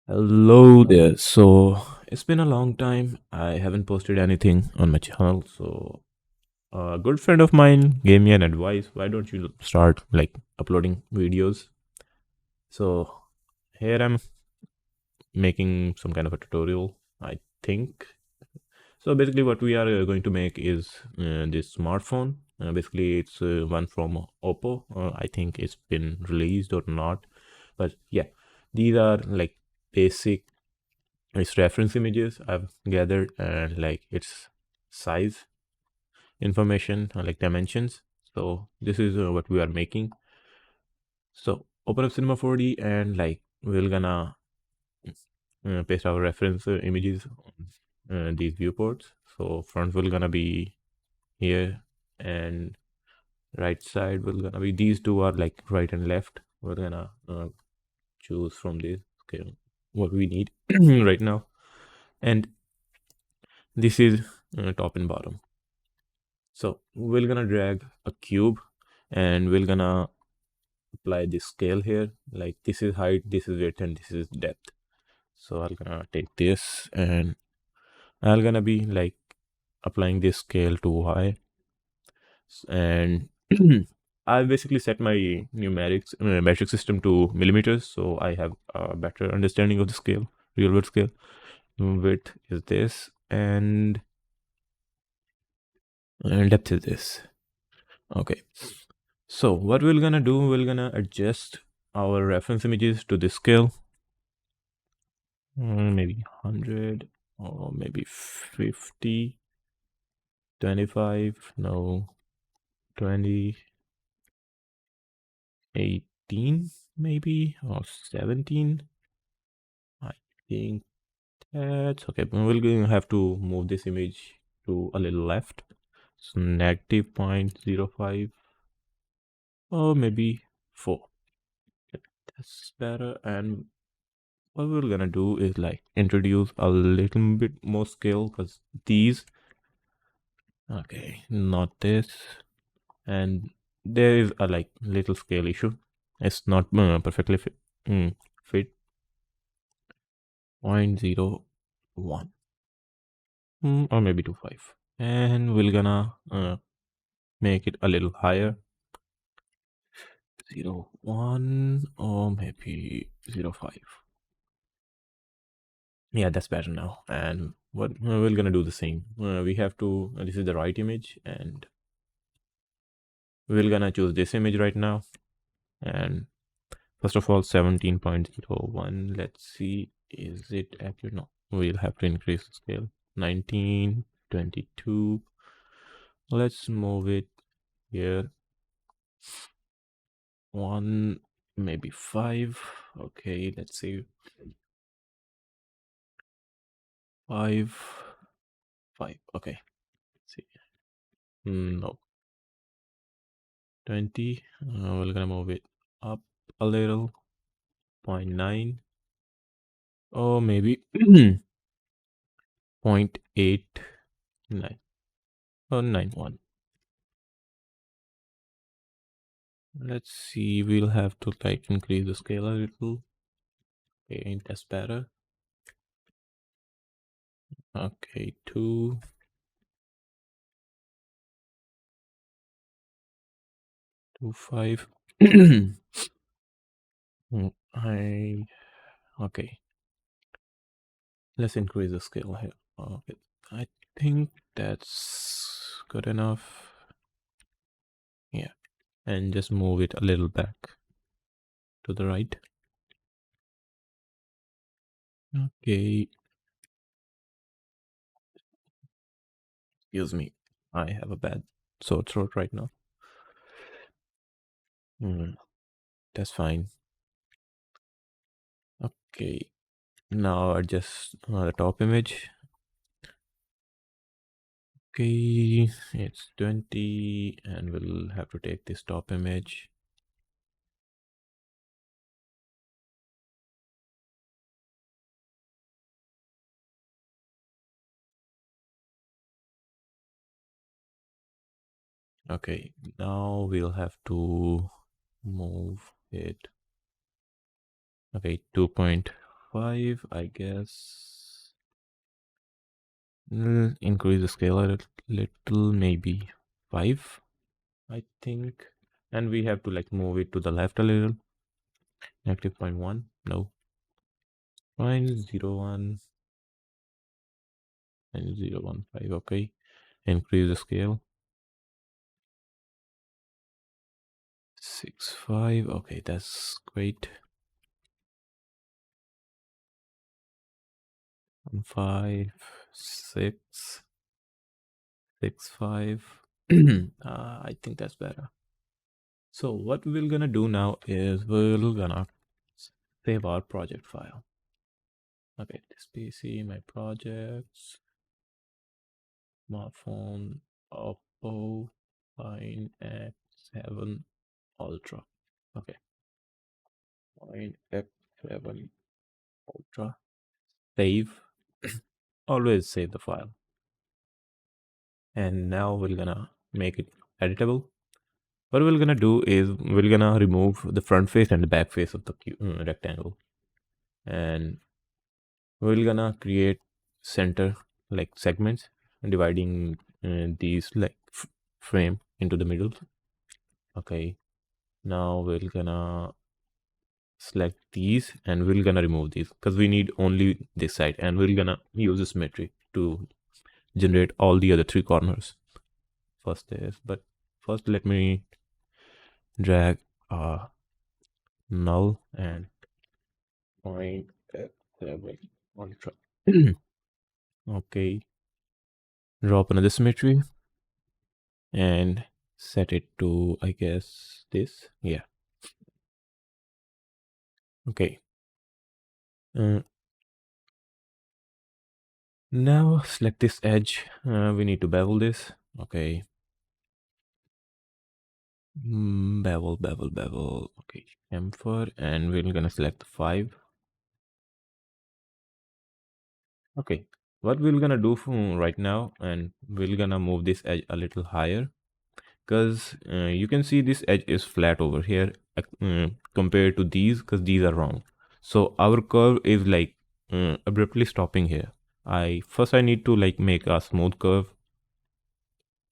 Hello there. So it's been a long time. I haven't posted anything on my channel. So a good friend of mine gave me an advice. Why don't you start like uploading videos? So here I'm making some kind of a tutorial, I think. So basically what we are going to make is this smartphone. Basically it's one from OPPO. I think it's been released or not. But yeah, these are like basic its reference images I've gathered and like its size information like dimensions. So this is what we are making. So open up Cinema 4D and like we're gonna paste our reference images on these viewports. So front will gonna be here and right side will gonna be, these two are like right and left. We're gonna choose from this, okay, what we need right now. And this is top and bottom. So we're gonna drag a cube and we're gonna apply this scale here. Like this is height, this is width, and this is depth. So I'm gonna take this and I'm gonna be like applying this scale to y. And I basically set my numerics metric system to millimeters, so I have a better understanding of the scale, real world scale. Width is this, and depth is this. Okay. So what we're gonna do, we're gonna adjust our reference images to this scale. Maybe 100 or maybe 50, 25, no, 20, 18 maybe, or 17. I think that's okay. We're going to have to move this image to a little left. So negative 0.05 or maybe 4. Okay, that's better. And what we're gonna do is like introduce a little bit more scale because these, okay, not this, and there is a like little scale issue. It's not perfectly fit 0.01 or maybe 2.5, and we're gonna make it a little higher, 0.1 or maybe 0.5. Yeah, that's better now. And what we're gonna do the same. We have to. This is the right image, and we're gonna choose this image right now. And first of all, 17.01. Let's see, is it accurate? No, we'll have to increase the scale. 19, 22. Let's move it here. 1, maybe 5. Okay, let's see. 5, 5. Okay, let's see. No, 20. We're gonna move it up a little. 0.9 or maybe 0.89 or 91. Let's see, we'll have to like increase the scale a little. Okay, that's better. Okay, 2, 2, 5. I okay. Let's increase the scale here. Okay, I think that's good enough. Yeah, and just move it a little back to the right. Okay. Excuse me. I have a bad sore throat right now. That's fine. Okay. Now adjust the top image. Okay, it's 20 and we'll have to take this top image. Okay, now we'll have to move it. Okay, 2 point. 5, I guess. Increase the scale a little, maybe 5, I think. And we have to like move it to the left a little. Negative 0.1, no. 0.01 and 0.15, okay. Increase the scale. 6.5, okay, that's great. 5, 6, 6.5. I think that's better. So what we're gonna do now is we're gonna save our project file. Okay, this PC, my projects, smartphone, OPPO Find X7 Ultra. Okay, Find X7 Ultra. Save. Always save the file. And now we're gonna make it editable. What we're gonna do is we're gonna remove the front face and the back face of the rectangle, and we're gonna create center like segments, dividing these like frame into the middle. Okay, now we're gonna select these and we're gonna remove these because we need only this side, and we're gonna use the symmetry to generate all the other three corners. First is, but first let me drag null and point F7 ultra. Okay, drop another symmetry and set it to, I guess, this. Yeah. Okay. Now select this edge. We need to bevel this. Okay. Bevel. Okay. Chamfer, and we're gonna select 5. Okay. What we're gonna do right now, and we're gonna move this edge a little higher, because you can see this edge is flat over here compared to these, because these are wrong. So our curve is like abruptly stopping here. I need to like make a smooth curve.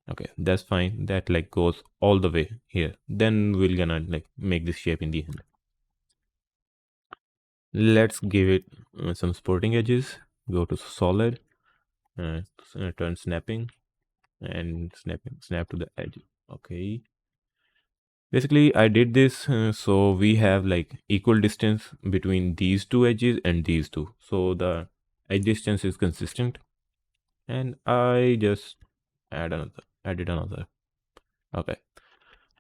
Okay, that's fine. That like goes all the way here. Then we're gonna like make this shape in the end. Let's give it some supporting edges. Go to solid, turn snapping, and snap to the edge. Okay. Basically, I did this so we have like equal distance between these two edges and these two. So the edge distance is consistent. And I just added another. Okay.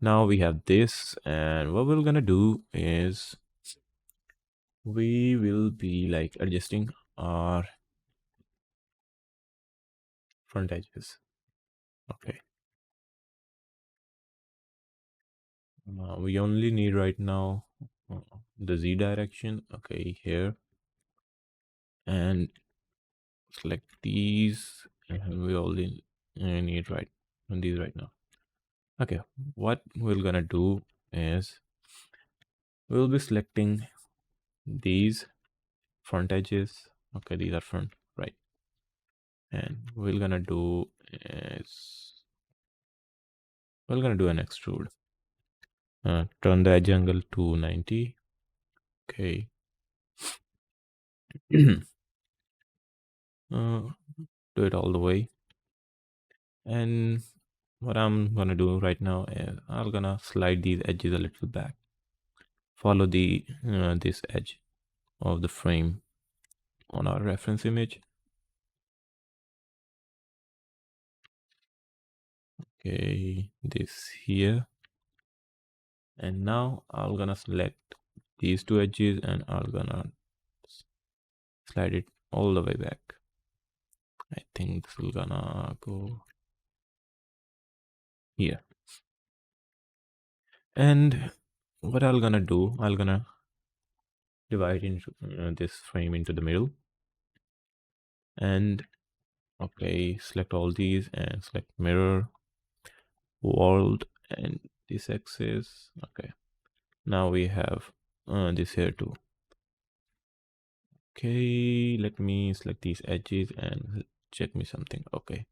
Now we have this, and what we're gonna do is we will be like adjusting our front edges. Okay. We only need right now the Z direction. Okay, here. And select these, and we only need right these right now. Okay, what we're gonna do is we'll be selecting these front edges. Okay, these are front, right? And we're gonna do is we're gonna do an extrude. Turn the edge angle to 90. Okay. Do it all the way. And what I'm gonna do right now is I'm gonna slide these edges a little back. Follow the this edge of the frame on our reference image. Okay, this here. And now I'm gonna select these two edges and I'm gonna slide it all the way back. I think this will gonna go here. And what I'm gonna do, I'm gonna divide into this frame into the middle. And okay, select all these and select mirror, world, and this axis. Okay, now we have this here too. Okay, let me select these edges and check me something. Okay,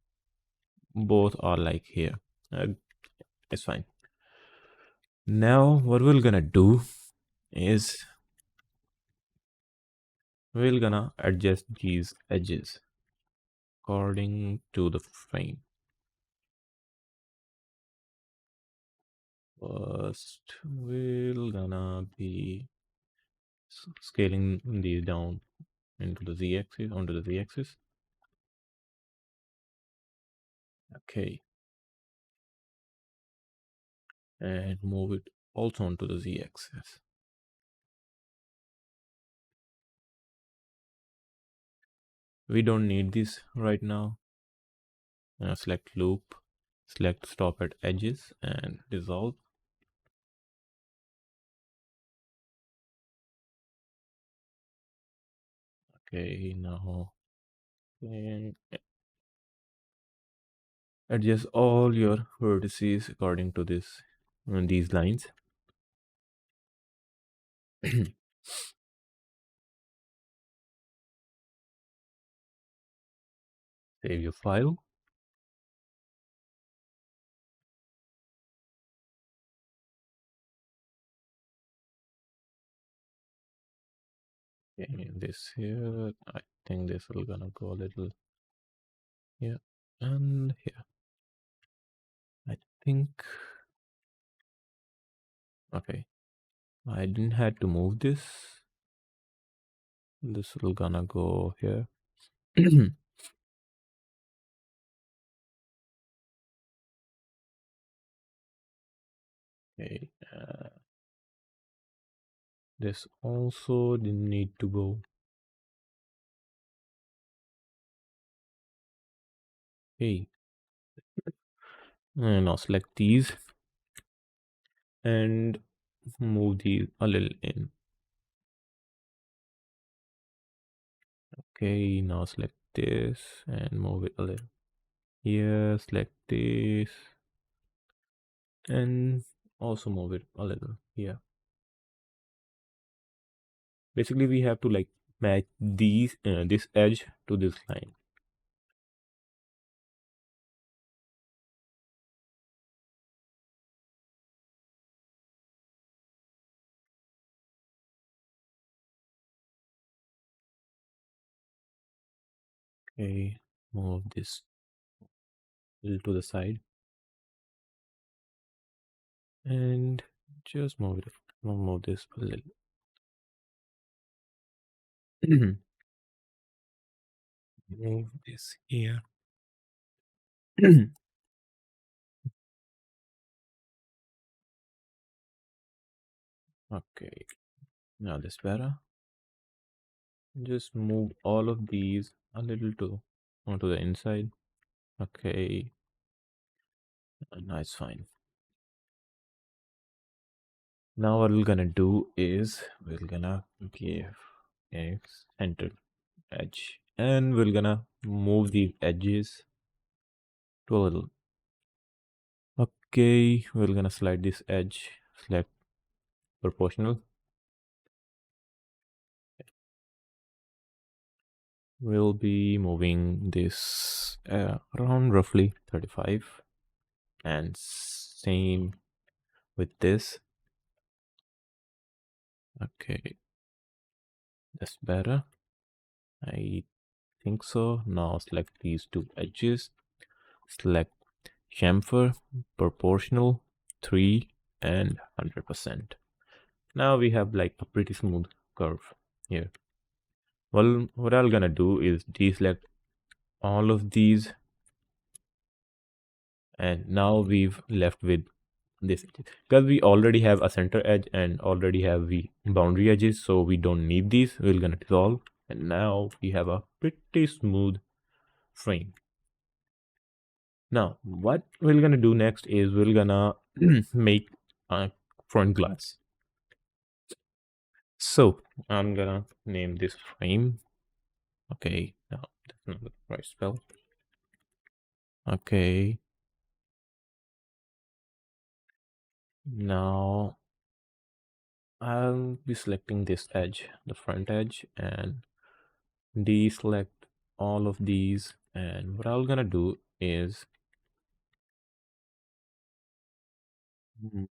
both are like here. It's fine. Now what we're gonna do is we're gonna adjust these edges according to the frame. First, we're gonna be scaling these down into the z-axis, onto the z-axis. Okay, and move it also onto the z-axis. We don't need this right now. Select loop, select stop at edges and dissolve. Okay, now and adjust all your vertices according to this these lines. Save your file. Okay, this here, I think this will gonna go a little here and here. I think, okay, I didn't have to move this. This will gonna go here. Okay, this also didn't need to go. Okay, and now select these and move these a little in. Okay, now select this and move it a little here. Select this and also move it a little here. Basically, we have to like match these this edge to this line. Okay, move this little to the side and just move this a little. Move this here. Okay, now this better. Just move all of these a little to onto the inside. Okay, now it's fine. Now what we're gonna do is we're gonna give a centered edge and we're gonna move these edges to a little. Okay, we're gonna slide this edge, select proportional. We'll be moving this around roughly 35 and same with this. Okay, that's better. I think so. Now select these two edges, select chamfer, proportional, 3 and 100%. Now we have like a pretty smooth curve here. Well, what I'm gonna do is deselect all of these and now we've left with this because we already have a center edge and already have the boundary edges, so we don't need these. We're gonna dissolve and now we have a pretty smooth frame. Now what we're gonna do next is we're gonna make a front glass. So I'm gonna name this frame. Okay, no, that's not the right spell. Okay, now I'll be selecting this edge, the front edge, and deselect all of these, and what I'm gonna do is mm,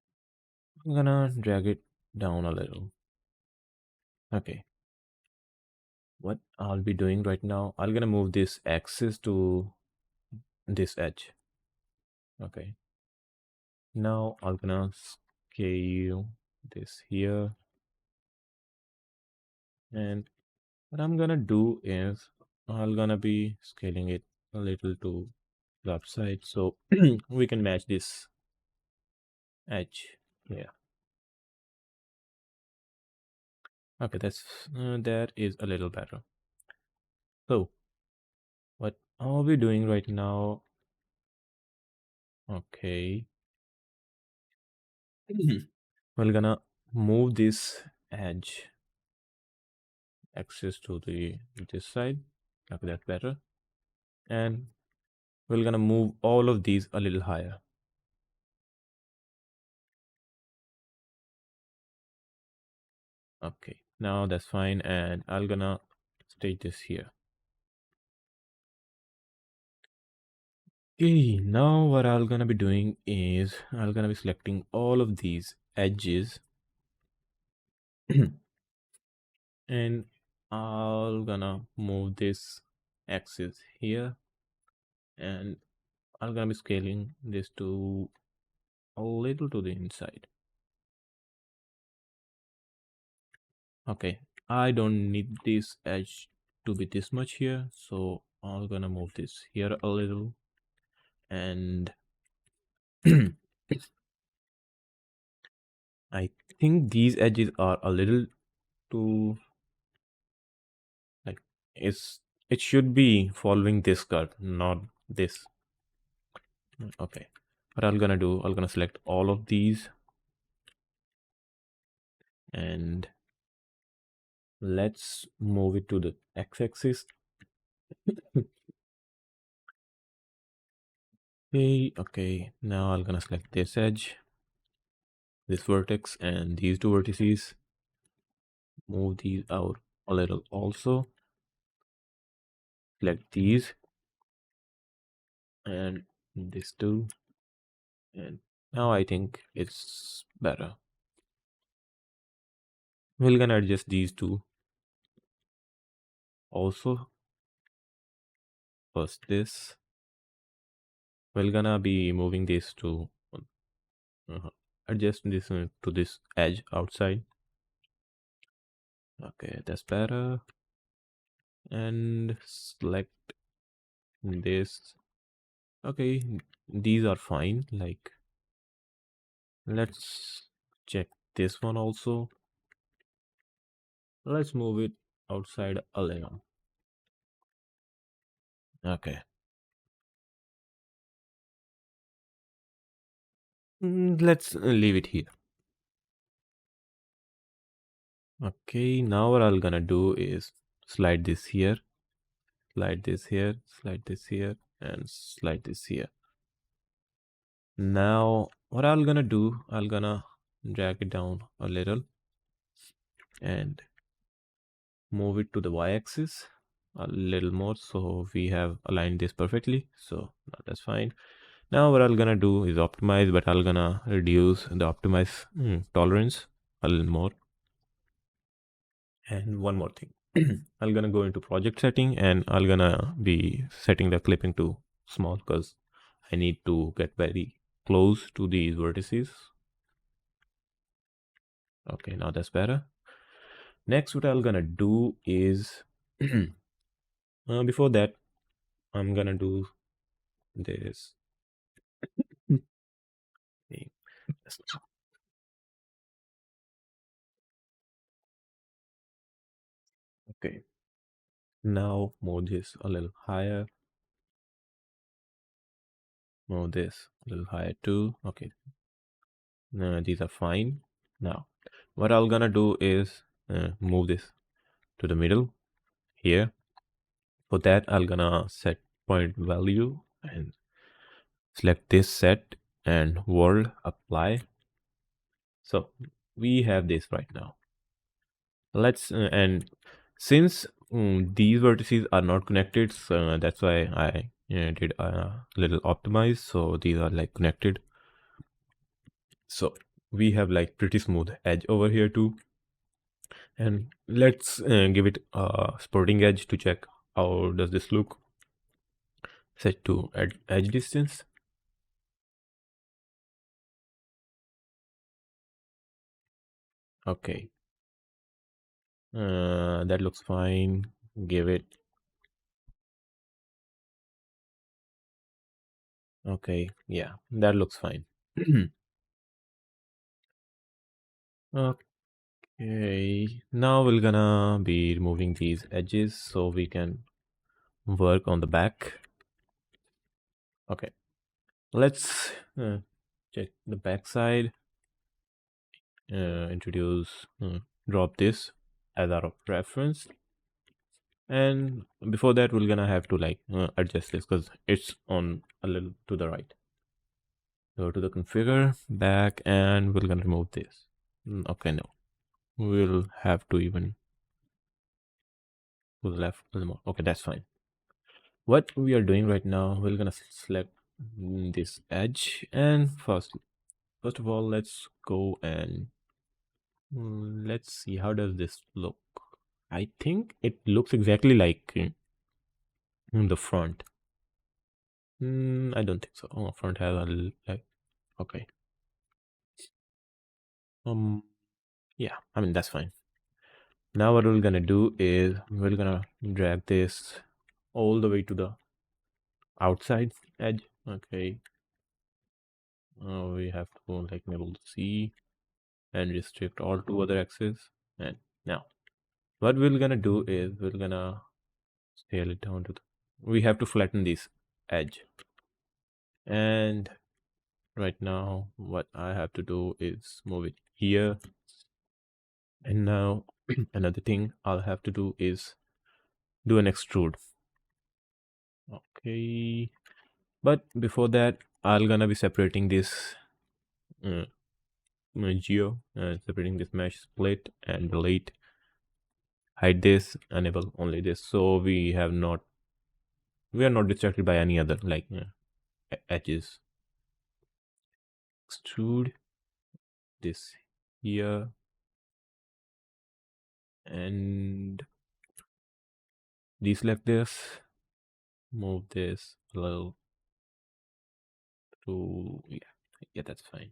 I'm gonna drag it down a little. Okay, what I'll be doing right now, I'm gonna move this axis to this edge. Okay, now I'm gonna scale this here, and what I'm gonna do is I'm gonna be scaling it a little to the upside so we can match this edge. Yeah. Okay, that is a little better. So what are we doing right now? Okay. We're gonna move this edge axis to the this side. Okay, that's better. And we're gonna move all of these a little higher. Okay, now that's fine. And I'm gonna stage this here. Okay, now what I'm gonna be doing is I'm gonna be selecting all of these edges and I'm gonna move this axis here, and I'm gonna be scaling this to a little to the inside. Okay, I don't need this edge to be this much here, so I'm gonna move this here a little, and I think these edges are a little too like it's it should be following this curve, not this. Okay, what I'm gonna do, I'm gonna select all of these and let's move it to the x-axis. Okay, now I'm gonna select this edge, this vertex, and these two vertices. Move these out a little also. Select these and this two, and now I think it's better. We're gonna adjust these two also. First this. We're gonna be moving this to adjust this to this edge outside. Okay, that's better. And select this. Okay, these are fine. Like, let's check this one also. Let's move it outside a little. Okay. Let's leave it here. Okay, now what I'm gonna do is slide this here, slide this here, slide this here, and slide this here. Now what I'm gonna do, I'm gonna drag it down a little and move it to the y-axis a little more so we have aligned this perfectly. So that's fine. Now what I'm gonna do is optimize, but I'm gonna reduce the optimize tolerance a little more. And one more thing, I'm gonna go into project setting and I'm gonna be setting the clipping to small because I need to get very close to these vertices. Okay, now that's better. Next, what I'm gonna do is before that, I'm gonna do this. Okay, now move this a little higher. Move this a little higher too. Okay, these are fine. Now, what I'm gonna do is move this to the middle here. For that, I'm gonna set point value and select this set and world apply. So we have this right now. Let's and since These vertices are not connected, so that's why I did a little optimize. So these are like connected. So we have like pretty smooth edge over here too. And let's give it a sporting edge to check how does this look. Set to edge distance. Okay, that looks fine. Give it. Okay, yeah, that looks fine. Okay, now we're gonna be removing these edges so we can work on the back. Okay, let's check the back side. Introduce, drop this as our reference. And before that, we're gonna have to like adjust this because it's on a little to the right. Go to the configure back and we're gonna remove this. Okay, no, we'll have to even to the left a little more. Okay, that's fine. What we are doing right now, we're gonna select this edge, and first of all, let's go and let's see how does this look. I think it looks exactly like the front. I don't think so. Oh, front has a like okay. Yeah, I mean that's fine. Now what we're gonna do is we're gonna drag this all the way to the outside edge. Okay, we have to like enable C and restrict all two other axes. And now what we're gonna do is we're gonna scale it down to the, we have to flatten this edge. And right now what I have to do is move it here. And now another thing I'll have to do is do an extrude. Okay, but before that I'll gonna be separating this uh, geo, separating this mesh split and delete, hide this, enable only this, so we are not distracted by any other like edges. Extrude this here and deselect this, move this a little to yeah, that's fine.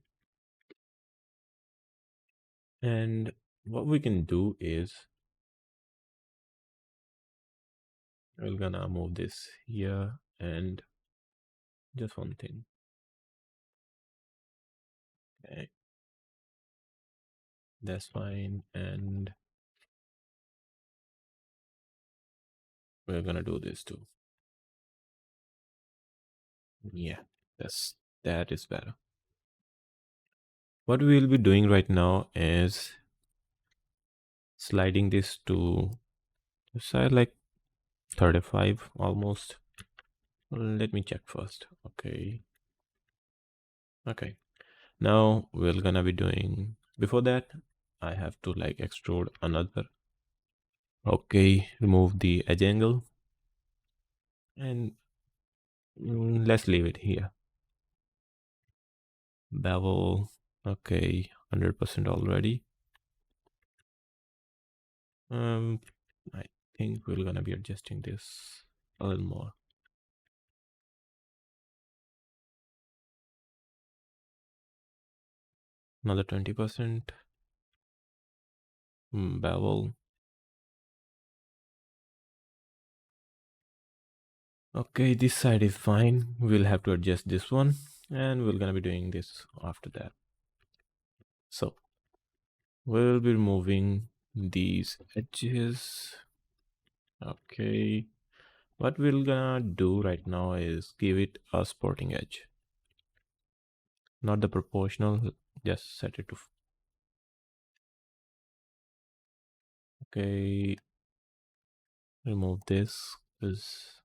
And what we can do is we're gonna move this here and just one thing. Okay, that's fine. And we're gonna do this too. Yeah, that is better. What we'll be doing right now is sliding this to the side like 35 almost. Let me check first. Okay. Okay. Now we're gonna be doing, before that, I have to like extrude another. Okay, remove the edge angle and let's leave it here. Bevel, okay, 100% already. I think we're gonna be adjusting this a little more. Another 20%. Bevel. Okay, this side is fine. We'll have to adjust this one and we're gonna be doing this after that. So we'll be removing these edges. Okay, what we're gonna do right now is give it a sporting edge, not the proportional, just set it to okay, remove this because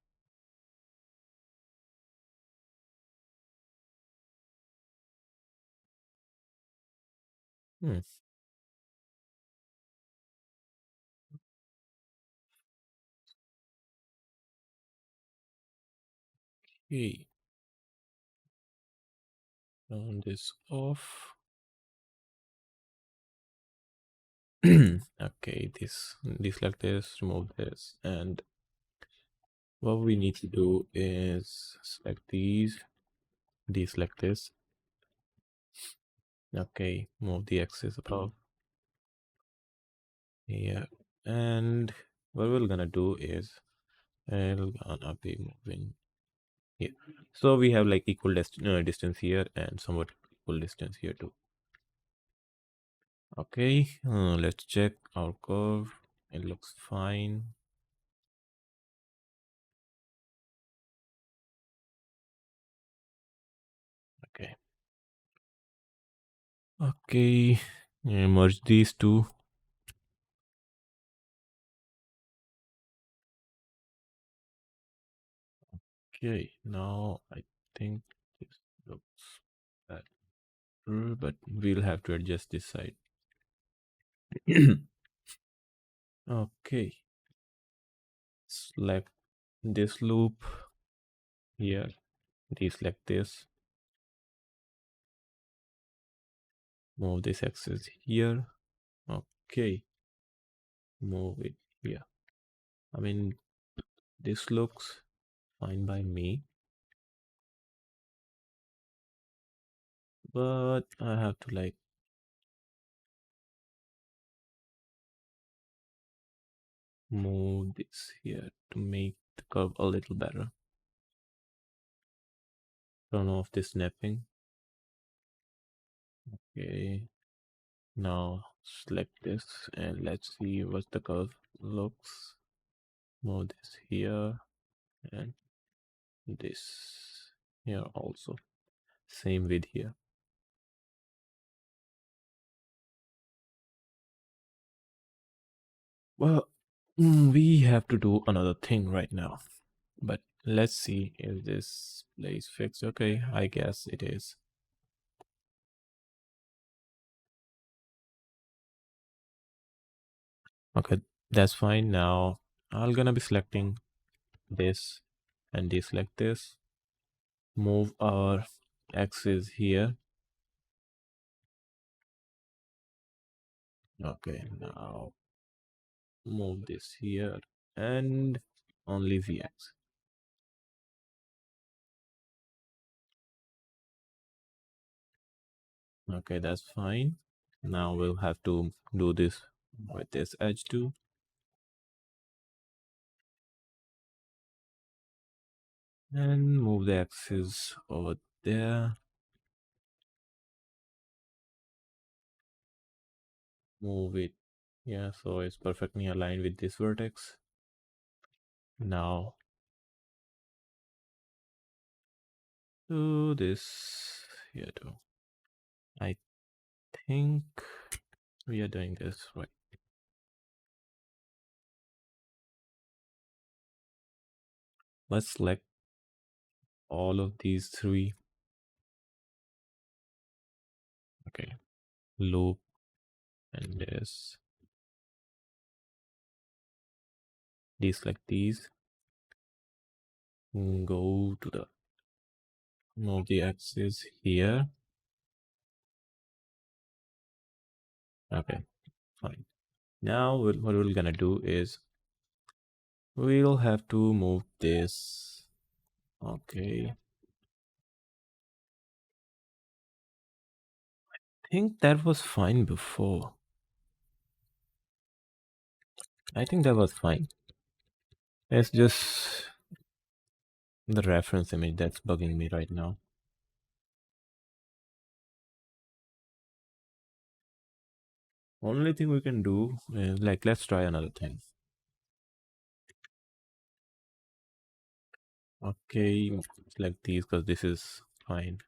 Okay, turn this off. Okay, this deselect this, remove this, and what we need to do is select these, deselect this. Okay, move the axis above here, and what we're gonna do is we're gonna be moving here. So we have like equal distance here and somewhat equal distance here too. Okay, let's check our curve. It looks fine. Okay. Okay, merge these two. Okay, now I think this looks better, but we'll have to adjust this side. Okay, select this loop here, deselect this, move this axis here. Okay, move it here. I mean, this looks fine by me, but I have to like move this here to make the curve a little better. Turn off this snapping. Okay, now select this and let's see what the curve looks. Move this here and this here also. Same with here. Well, we have to do another thing right now. But let's see if this place fixed. Okay, I guess it is. Okay, that's fine. Now I'm gonna be selecting this and deselect this. Move our axis here. Okay, now move this here and only VX. Okay, that's fine. Now we'll have to do this with this edge too. And move the axis over there. Move it. Yeah, so it's perfectly aligned with this vertex. Now do this here too. I think we are doing this right. Let's select all of these three. Okay, loop and this. Deselect these. Go to the move the axis here. Okay, fine. Now what we're gonna do is we'll have to move this. Okay. I think that was fine before. I think that was fine. It's just the reference image that's bugging me right now. Only thing we can do is like, let's try another thing. Okay, select these because this is fine.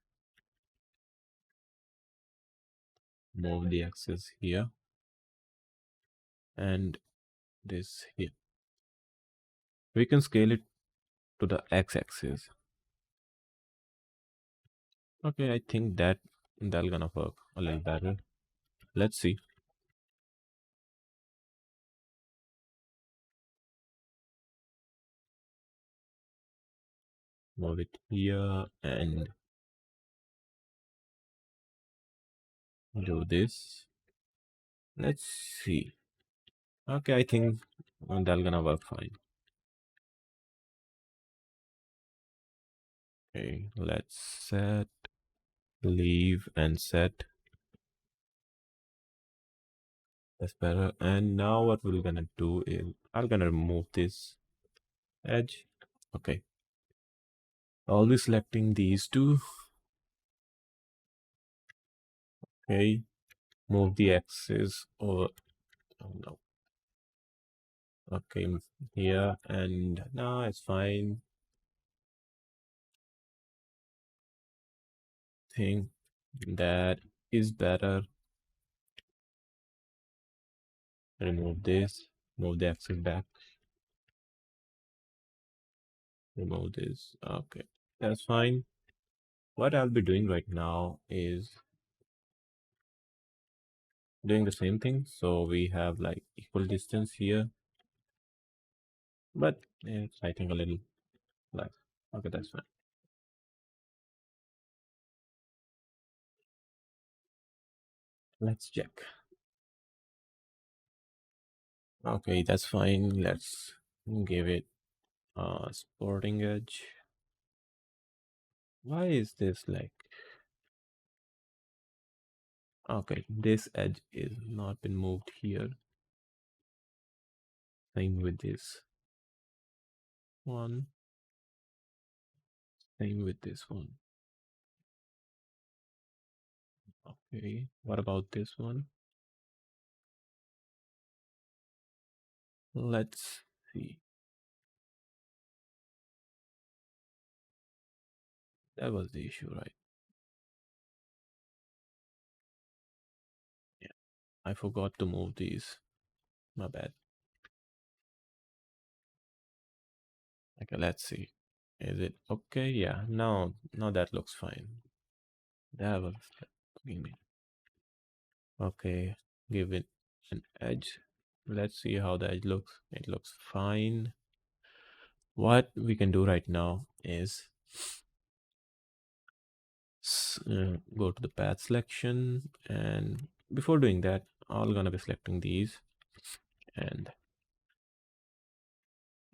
Move the axis here and this here. We can scale it to the x-axis. Okay, I think that'll gonna work a little better. Let's see. Move it here and do this. Let's see. Okay, I think that's gonna work fine. Okay, let's set, leave, and set. That's better. And now what we're gonna do is I'm gonna remove this edge. Okay. I'll be selecting these two. Okay. Move the axis or oh no. Okay, here and now it's fine. Think that is better. Remove this. Move the axis back. Remove this. Okay, that's fine. What I'll be doing right now is doing the same thing. So we have like equal distance here, but it's I think a little less. Okay, that's fine. Let's check. Okay, that's fine. Let's give it a sporting edge. Why is this like? Okay, this edge is not been moved here. Same with this one. Same with this one. Okay, what about this one? Let's see. That was the issue, right? Yeah, I forgot to move these. My bad. Okay, let's see. Is it okay? Yeah, now that looks fine. That was bugging me. Okay, give it an edge. Let's see how the edge looks. It looks fine. What we can do right now is go to the path selection, and before doing that, I'm gonna be selecting these and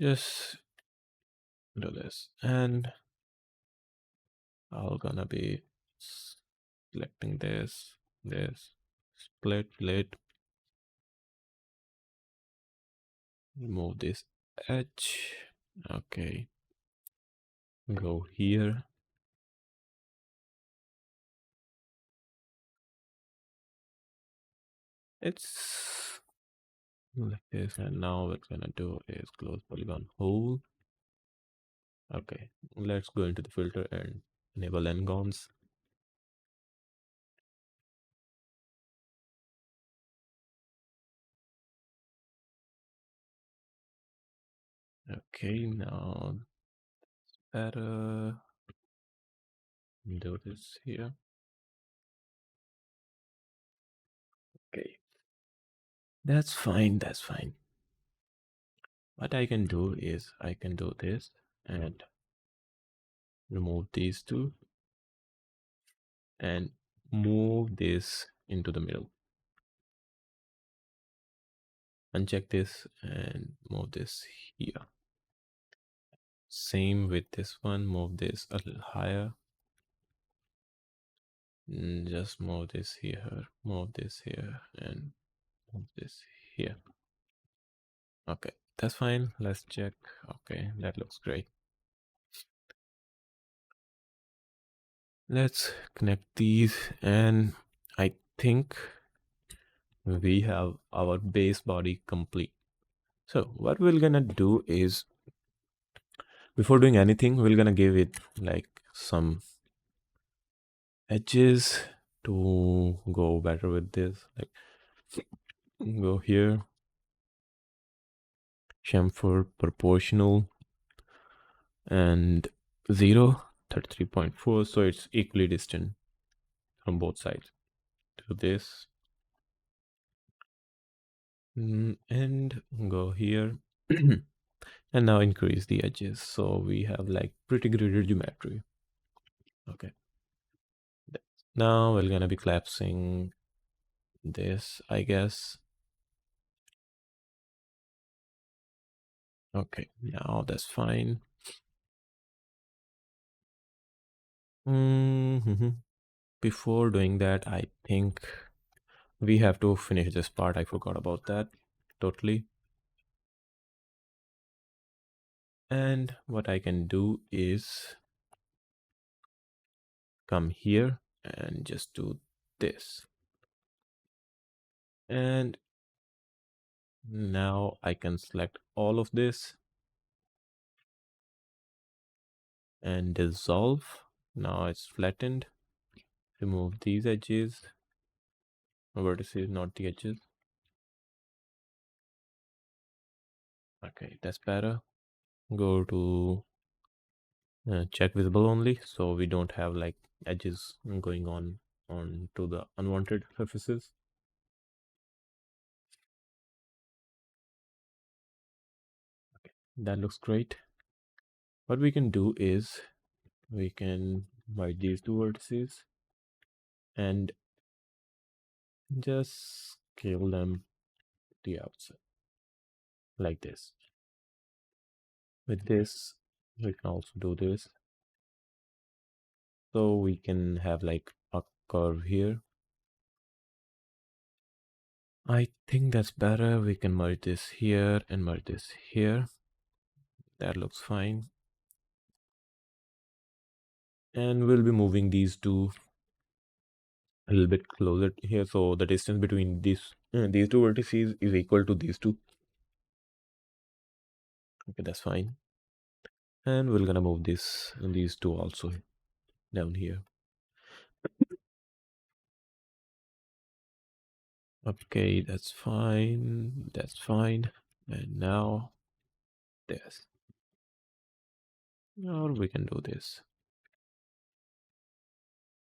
just do this, and I'm gonna be selecting this, split, remove this edge. Okay, go here. It's like this, and now what we're gonna do is close polygon hole. Okay, let's go into the filter and enable n-gons. Okay, now better do this here. Okay, that's fine, that's fine. What I can do is I can do this and remove these two and move this into the middle. Uncheck this and move this here. Same with this one, move this a little higher. Just move this here, move this here, and move this here. Okay, that's fine. Let's check. Okay, that looks great. Let's connect these, and I think we have our base body complete. So what we're gonna do is, before doing anything, we're gonna give it like some edges to go better with this. Like go here, chamfer proportional, and 0, 33.4, so it's equally distant from both sides. Do this. And go here. And now increase the edges. So we have like pretty gridded geometry. Okay. Now we're gonna be collapsing this, I guess. Okay, now that's fine. hmm Before doing that, I think we have to finish this part. I forgot about that totally. And what I can do is come here and just do this. And now I can select all of this and dissolve. Now it's flattened. Remove these edges, vertices, not the edges. Okay, that's better. Go to check visible only, so we don't have like edges going on to the unwanted surfaces. Okay, that looks great. What we can do is we can merge these two vertices and just scale them to the outside like this. With this, we can also do this. So we can have like a curve here. I think that's better. We can merge this here and merge this here. That looks fine. And we'll be moving these two a little bit closer here, so the distance between these two vertices is equal to these two. Okay, that's fine. And we're gonna move these two also down here. Okay, that's fine. That's fine. And now this. Or we can do this.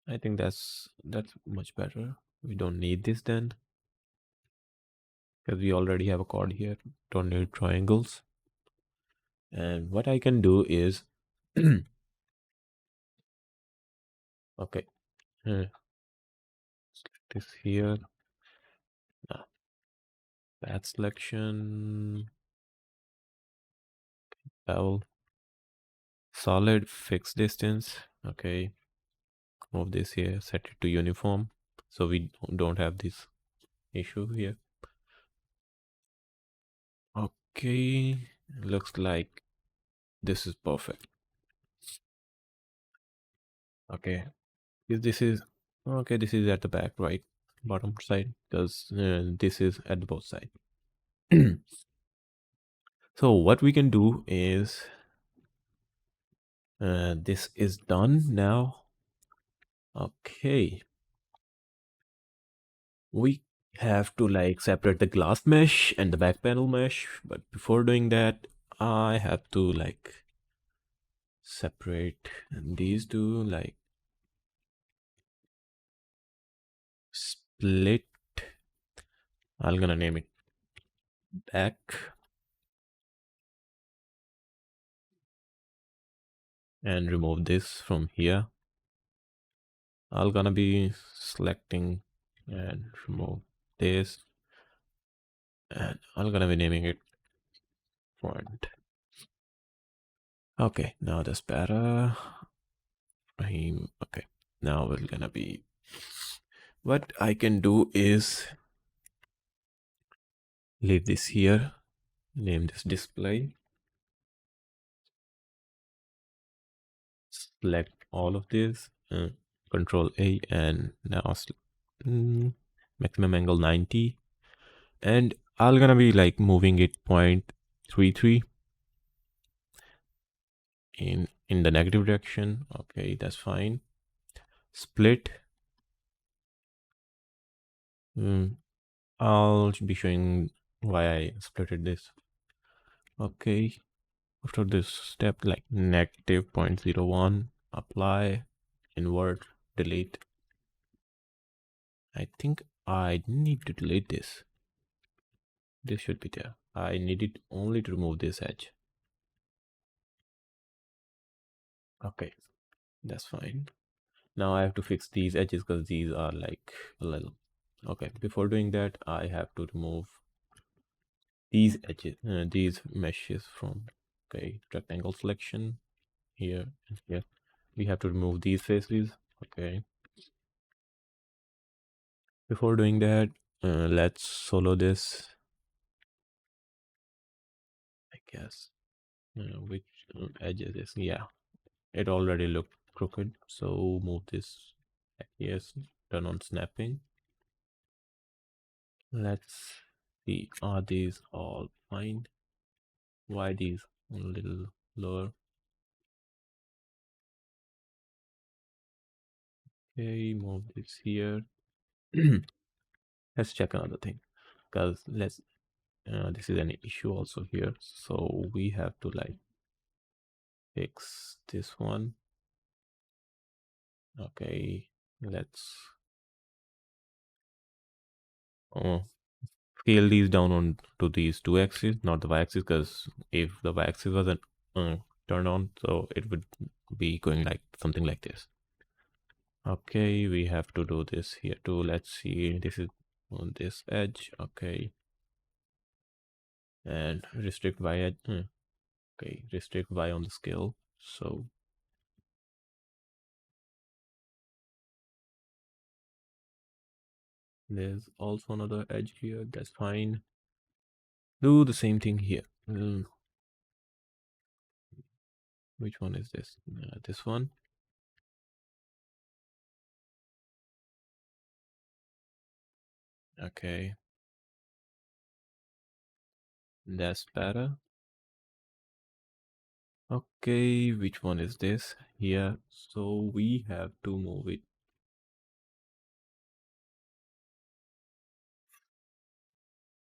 I think that's much better. We don't need this then, because we already have a chord here. Don't need triangles. And what I can do is okay, uh, this here. Path selection, bevel, solid, fixed distance. Okay, move this here, set it to uniform, so we don't have this issue here. Okay, looks like this is perfect. Okay, if this is okay, this is at the back, right, bottom side, because this is at the both side. So what we can do is this is done now. Okay, we have to like separate the glass mesh and the back panel mesh, but before doing that I have to like separate these two, like split. I'm gonna name it back and remove this from here. I'm gonna be selecting and remove this, and I'm gonna be naming it front. Okay, now that's better. Okay, now we're gonna be, what I can do is leave this here, name this display, select all of this, control A, and now maximum angle 90, and I'm gonna be like moving it 0.33 in the negative direction. Okay, that's fine. Split, I'll be showing why I splitted this. Okay, after this step, like negative 0.01, apply, invert, delete. I think I need to delete this. This should be there. I need it only to remove this edge. Okay, that's fine. Now I have to fix these edges because these are like a little. Okay, before doing that, I have to remove these edges, these meshes from, okay, rectangle selection here and here. We have to remove these faces. Okay, before doing that, let's solo this, I guess. Which edge is this? Yeah, it already looked crooked. So move this. Yes, turn on snapping. Let's see, are these all fine? Why these a little lower? Okay, move this here. Let's check another thing, because this is an issue also here, so we have to like fix this one. Okay, let's uh, scale these down on to these two axes, not the y-axis, because if the y-axis wasn't turned on, so it would be going like something like this. Okay, we have to do this here too. Let's see, this is on this edge. Okay, and restrict y edge. Okay, restrict y on the scale. So there's also another edge here. That's fine. Do the same thing here. Which one is this? This one. Okay, that's better. Okay, which one is this? Here. So we have to move it.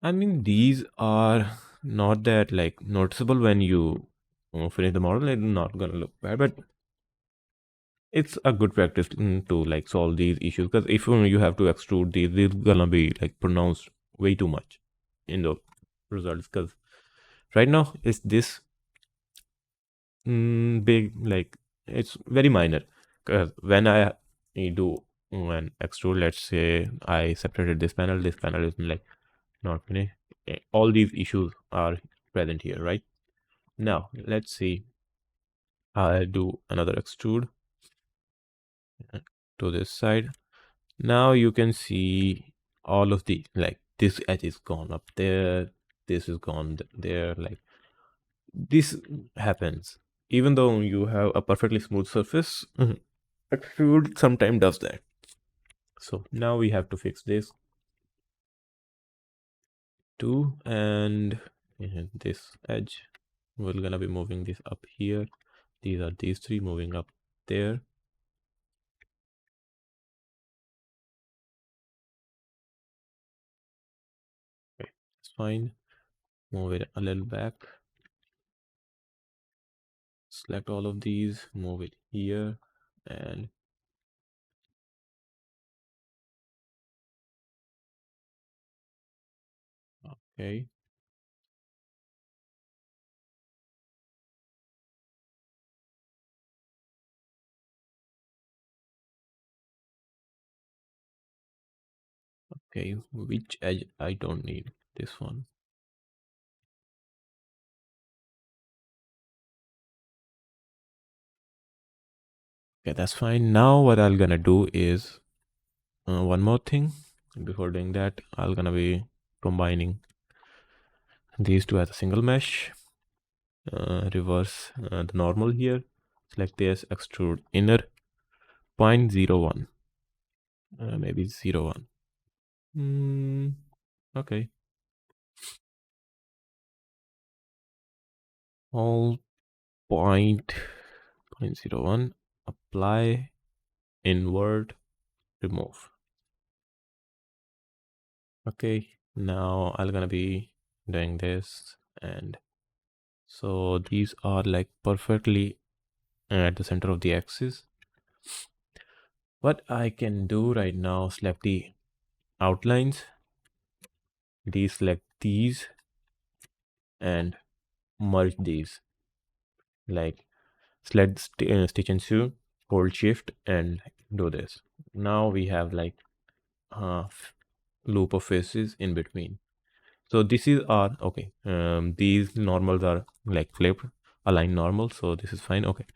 I mean, these are not that like noticeable when you finish the model. It's not gonna look bad, but it's a good practice to like solve these issues, because if you have to extrude these gonna be like pronounced way too much in the results, because right now it's this big, like it's very minor, because when I do an extrude, let's say I separated this panel is like not finished, all these issues are present here, right? Now let's see, I do another extrude to this side. Now you can see all of the, like, this edge is gone up there, this is gone there, like this happens even though you have a perfectly smooth surface. Extrude sometimes does that. So now we have to fix this too, and this edge, we're gonna be moving this up here. These are these three moving up there. Okay, it's fine. Move it a little back, select all of these, move it here, and okay. Okay, which edge I don't need? This one. Okay, that's fine. Now what I'm gonna do is one more thing. Before doing that, I'm gonna be combining these two as a single mesh. Reverse the normal here. Select this, extrude inner 0.01. Maybe 0.1. Okay. All point 0.01. Apply, invert, remove. Okay, now I'm gonna be doing this, and so these are like perfectly at the center of the axis. What I can do right now, select the outlines, deselect these, and merge these. Like, select stitch and sew, hold shift and do this. Now we have like uh, loop of faces in between. So this is our okay. These normals are like flipped, aligned normal. So this is fine. Okay.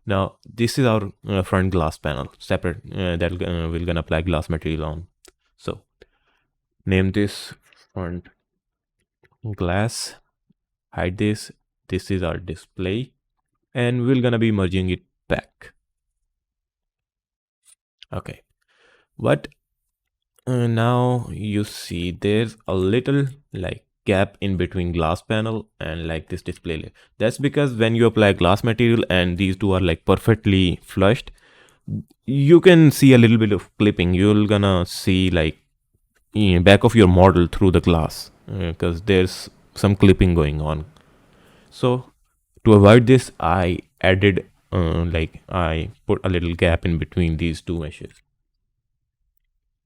Now this is our front glass panel, separate. That we're gonna apply glass material on. So name this front glass. Hide this. This is our display, and we're gonna be merging it back. Okay. What now you see there's a little like gap in between glass panel and like this display layer. That's because when you apply glass material and these two are like perfectly flushed, you can see a little bit of clipping. You're gonna see like back of your model through the glass because there's some clipping going on. So to avoid this, I added like I put a little gap in between these two meshes.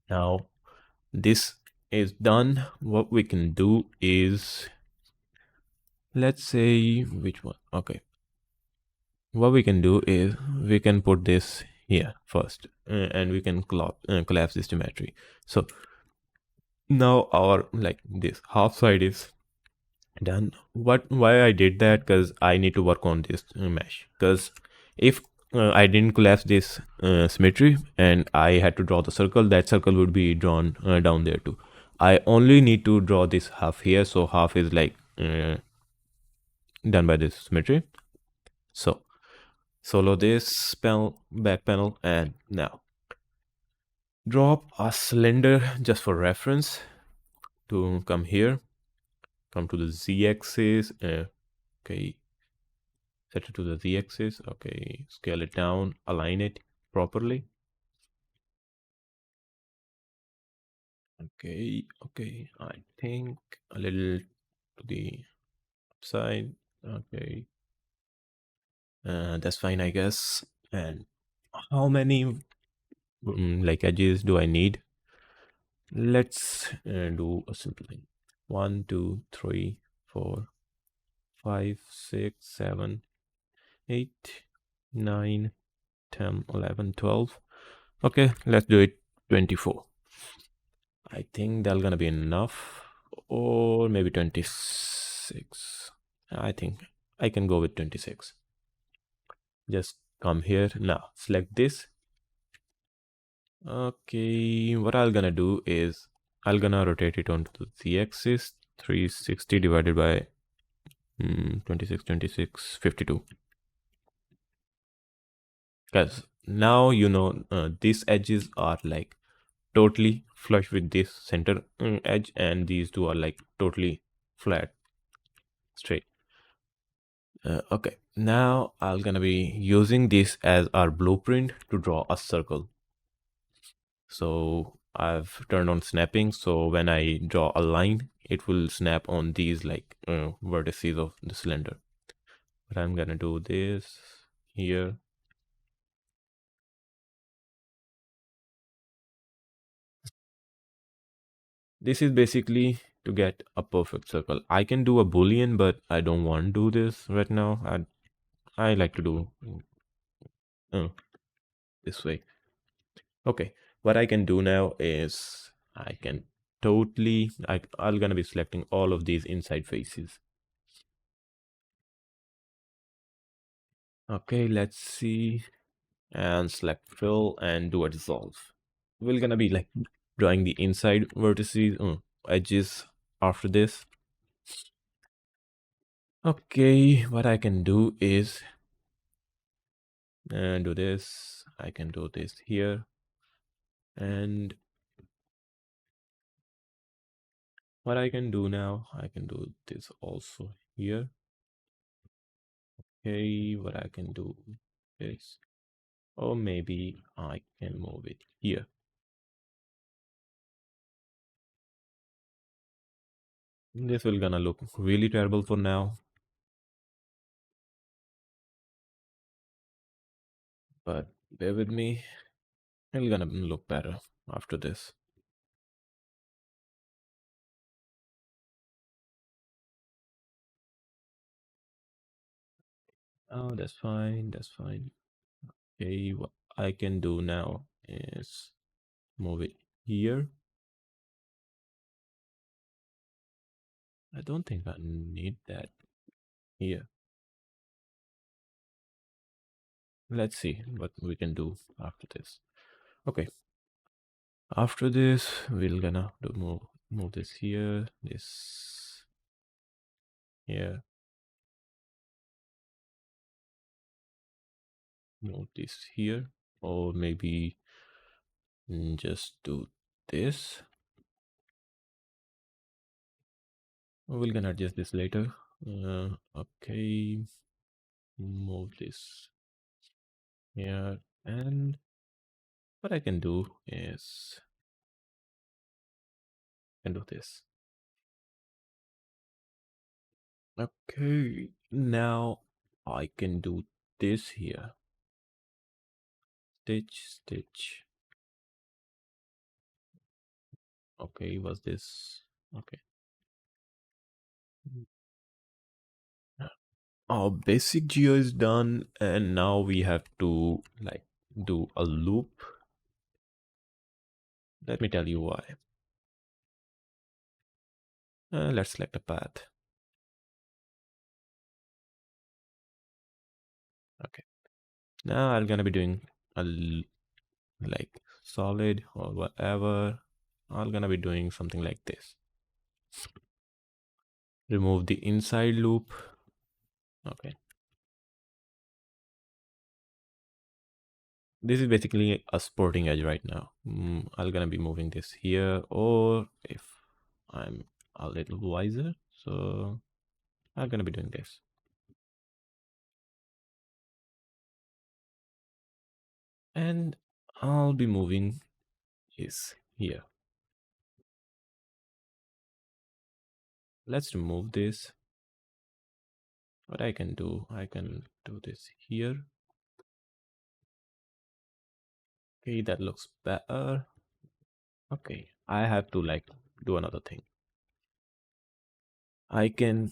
Now this is done. What we can do is, let's say which one. Okay, what we can do is we can put this here first and we can collapse this geometry. So now our like this half side is done. Why I did that, because I need to work on this mesh, because if I didn't collapse this symmetry and I had to draw the circle, that circle would be drawn down there too. I only need to draw this half here, so half is like done by this symmetry. So solo this panel, back panel, and now drop a cylinder just for reference to come here, come to the z-axis. Okay, set it to the z-axis. Okay, scale it down, align it properly. Okay, I think a little to the side. Okay, that's fine, I guess. And how many like edges do I need? Let's do a simple thing. 1, 2, 3, 4, 5, 6, 7, 8, 9, 10, 11, 12. Okay, let's do it 24. I think that's gonna be enough, or maybe 26. I think I can go with 26. Just come here now, select this. Okay, what I'm gonna do is I'm gonna rotate it onto the z-axis. 360 divided by 26, 26, 52. Because now you know these edges are like totally flush with this center edge, and these two are like totally flat, straight. Okay, now I'm gonna be using this as our blueprint to draw a circle. So I've turned on snapping, so when I draw a line, it will snap on these like vertices of the cylinder. But I'm gonna do this here. This is basically to get a perfect circle. I can do a boolean, but I don't want to do this right now. I like to do uh, this way. Okay, what I can do now is I can I'm gonna be selecting all of these inside faces. Okay, let's see, and select fill and do a dissolve. We're gonna be like drawing the inside vertices, edges after this. Okay, what I can do is do this. I can do this here, and what I can do now, I can do this also here. Okay, what I can do is, or maybe I can move it here. This will gonna look really terrible for now, but bear with me. It'll gonna look better after this. Oh, that's fine. That's fine. Okay, what I can do now is move it here. I don't think I need that here. Let's see what we can do after this. Okay, after this, we're gonna do move this here, this here, move this here, or maybe just do this. We're gonna adjust this later. Okay, move this here, and what I can do is I can do this. Okay, now I can do this here. Stitch, stitch. Okay, was this okay? Our basic geo is done, and now we have to like do a loop. Let me tell you why. Let's select a path. Okay, now I'm gonna be doing like solid or whatever. I'm gonna be doing something like this. Remove the inside loop. Okay, this is basically a sporting edge right now. I'm gonna be moving this here, or if I'm a little wiser, so I'm gonna be doing this. And I'll be moving is here. Let's remove this. What I can do this here. Okay, that looks better. Okay, I have to like do another thing. I can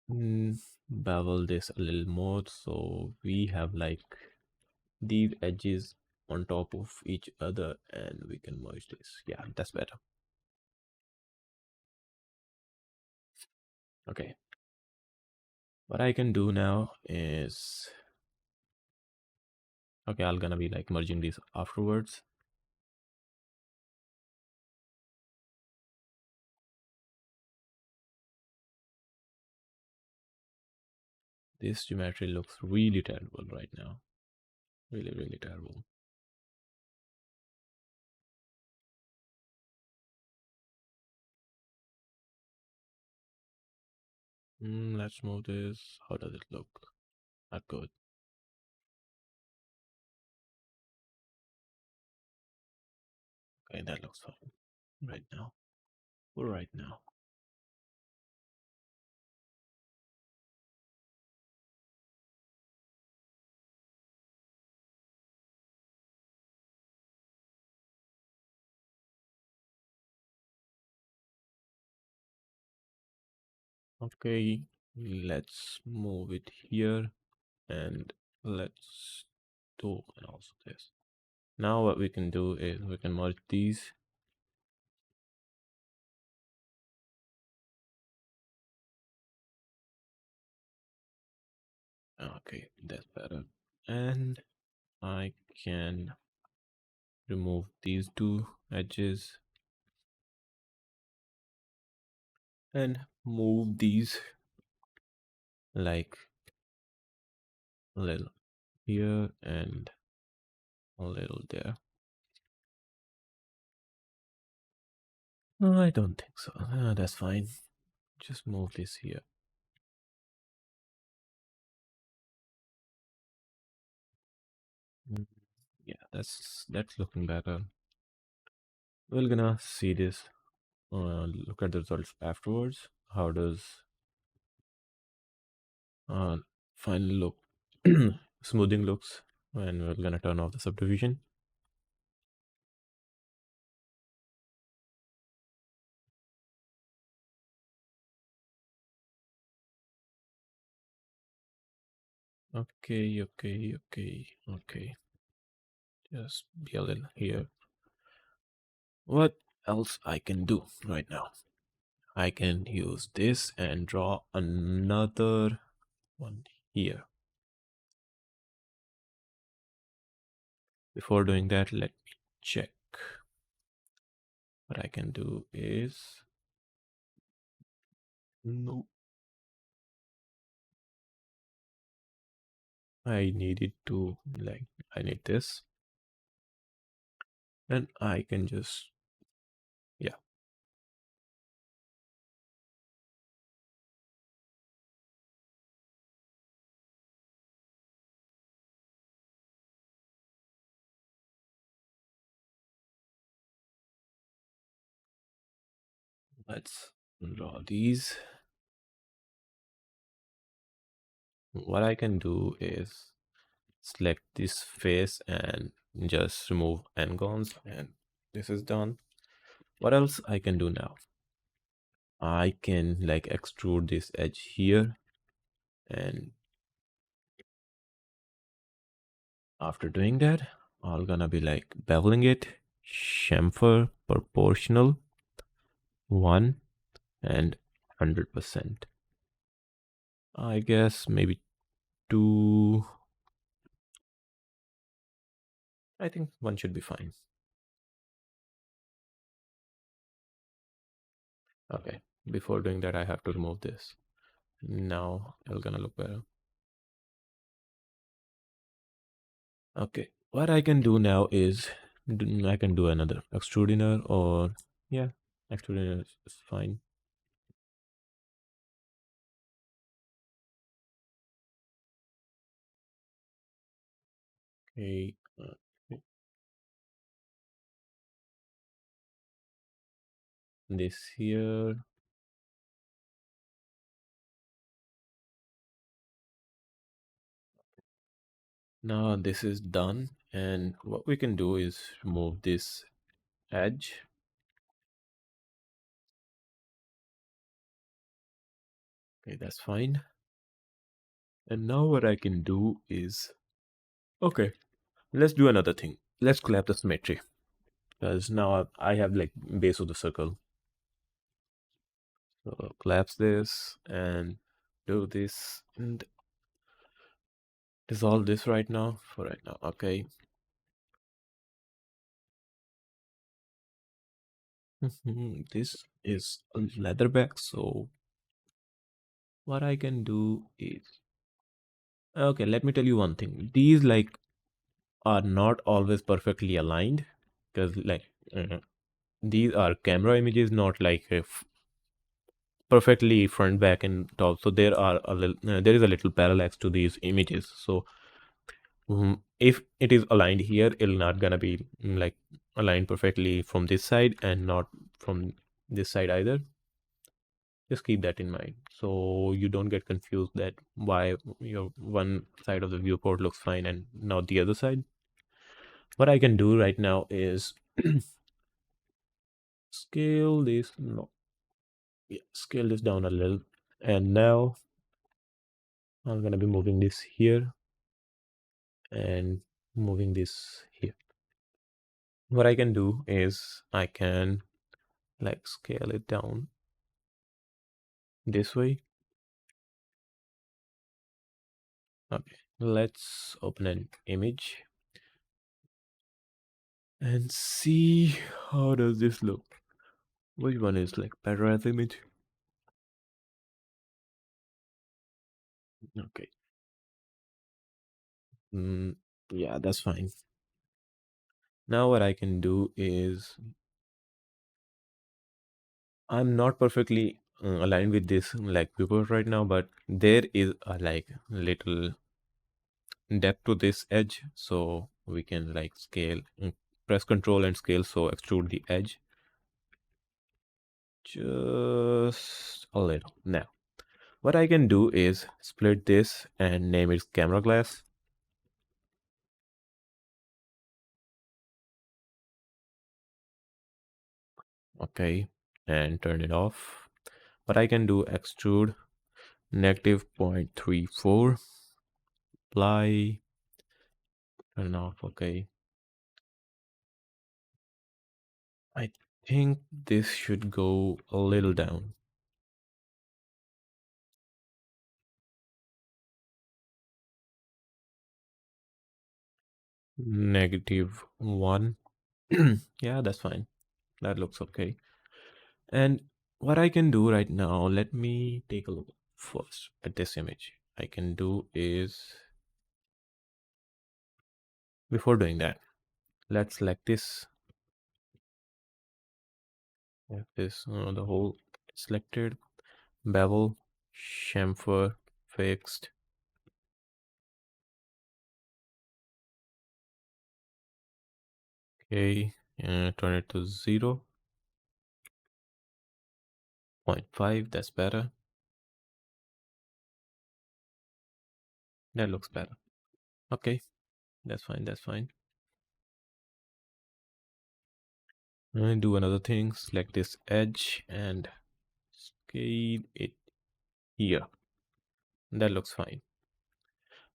bevel this a little more so we have like these edges on top of each other and we can merge this. Yeah, that's better. Okay, what I can do now is okay, I'm gonna be like merging these afterwards. This geometry looks really terrible right now. Really, really terrible. Let's move this. How does it look? Not good. Okay, that looks fine. Right now. For right now. Okay, let's move it here and let's do and also this. Now what we can do is we can merge these. Okay, that's better. And I can remove these two edges and move these like a little here and a little there. No, I don't think so. That's fine. Just move this here. Mm, yeah, that's looking better. We're gonna see this. Look at the results afterwards. How does uh final look smoothing looks when we're gonna turn off the subdivision. Okay. Just be a little here. What else I can do right now? I can use this and draw another one here. Before doing that, let me check. What I can do is no, I needed to like I need this, and I can just yeah. Let's draw these. What I can do is select this face and just remove n-gons, and this is done. What else I can do now? I can like extrude this edge here, and after doing that, I'm gonna be like beveling it, chamfer proportional 1 and 100%. I guess maybe 2. I think 1 should be fine. Okay, before doing that, I have to remove this. Now it's gonna look better. Okay, what I can do now is I can do another extruder, or yeah, extruder is fine. Okay, this here. Now this is done, and what we can do is remove this edge. Okay, that's fine. And now what I can do is, okay, let's do another thing. Let's collapse the symmetry, because now I have like base of the circle. So collapse this and do this and dissolve this right now for right now. Okay. This is a leatherback, so what I can do is, okay, let me tell you one thing. These like are not always perfectly aligned, because like these are camera images, not like perfectly front, back, and top. So there are a little, there is a little parallax to these images. So if it is aligned here, it'll not gonna be like aligned perfectly from this side and not from this side either. Just keep that in mind, so you don't get confused that why your one side of the viewport looks fine and not the other side. What I can do right now is scale this, no, yeah, scale this down a little, and now I'm gonna be moving this here and moving this here. What I can do is I can like scale it down this way. Okay, let's open an image and see how does this look. Which one is like better as image? Okay. Yeah, that's fine. Now what I can do is I'm not perfectly aligned with this like viewport right now, but there is a like little depth to this edge, so we can like scale, press Control and scale, so extrude the edge just a little. Now what I can do is split this and name it camera glass. Okay, and turn it off. What I can do, extrude -0.34, apply, turn off. Okay. I think this should go a little down. -1. Yeah, that's fine. That looks okay. And what I can do right now, let me take a look first at this image. I can do is, before doing that, let's select this. Have this the whole selected, bevel, chamfer, fixed. Okay, turn it to 0.5. That's better. That looks better. Okay, that's fine. That's fine. And do another thing. Select this edge and scale it here. That looks fine.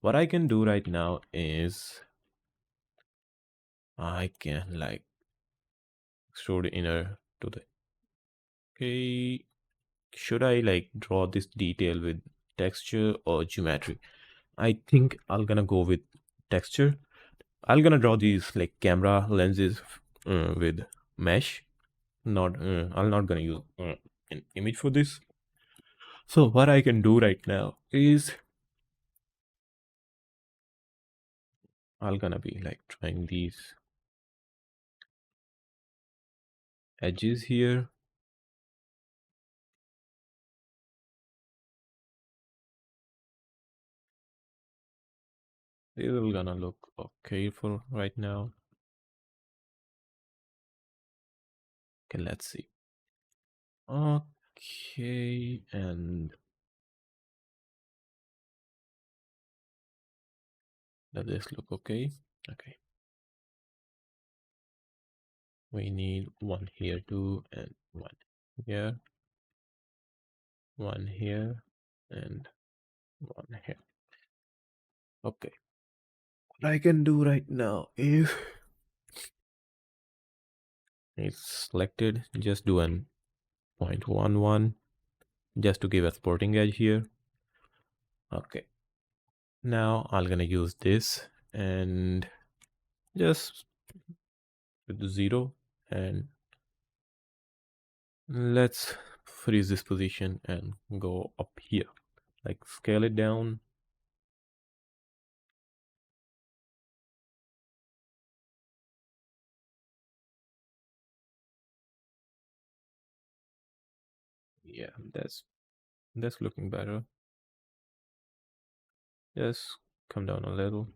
What I can do right now is I can like extrude inner to the. Okay, should I like draw this detail with texture or geometry? I think I'm gonna go with texture. I'm gonna draw these like camera lenses with mesh. Not I'm not gonna use an image for this. So what I can do right now is I'm gonna be like trying these edges here. This is gonna look okay for right now. Okay, let's see. Okay, and does this look okay? Okay. We need one here too, and one here, one here, and one here. Okay. What I can do right now is it's selected, just do an 0.11 just to give a supporting edge here. Okay. Now I'm gonna use this and just with 0 and let's freeze this position and go up here. Like scale it down. Yeah, that's looking better. Just come down a little.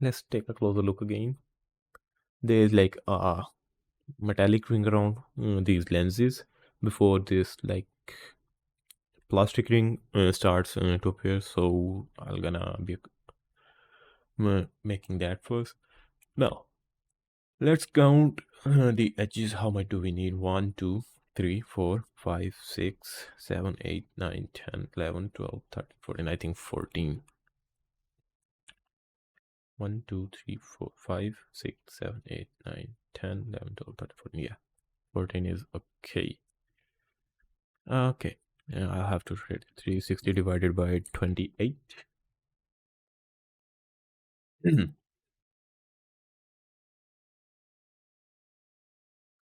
Let's take a closer look again. There's like a metallic ring around these lenses before this like plastic ring starts to appear. So I'm gonna be making that first. Now let's count the edges. How much do we need? 1, 2, 3, 4, 5, 6, 7, 8, 9, 10, 11, 12, 13, 14. I think 14. 1, 2, 3, 4, 5, 6, 7, 8, 9, 10, 11, 12, 13, 14. Yeah, 14 is okay. Okay, I'll have to read 360 divided by 28.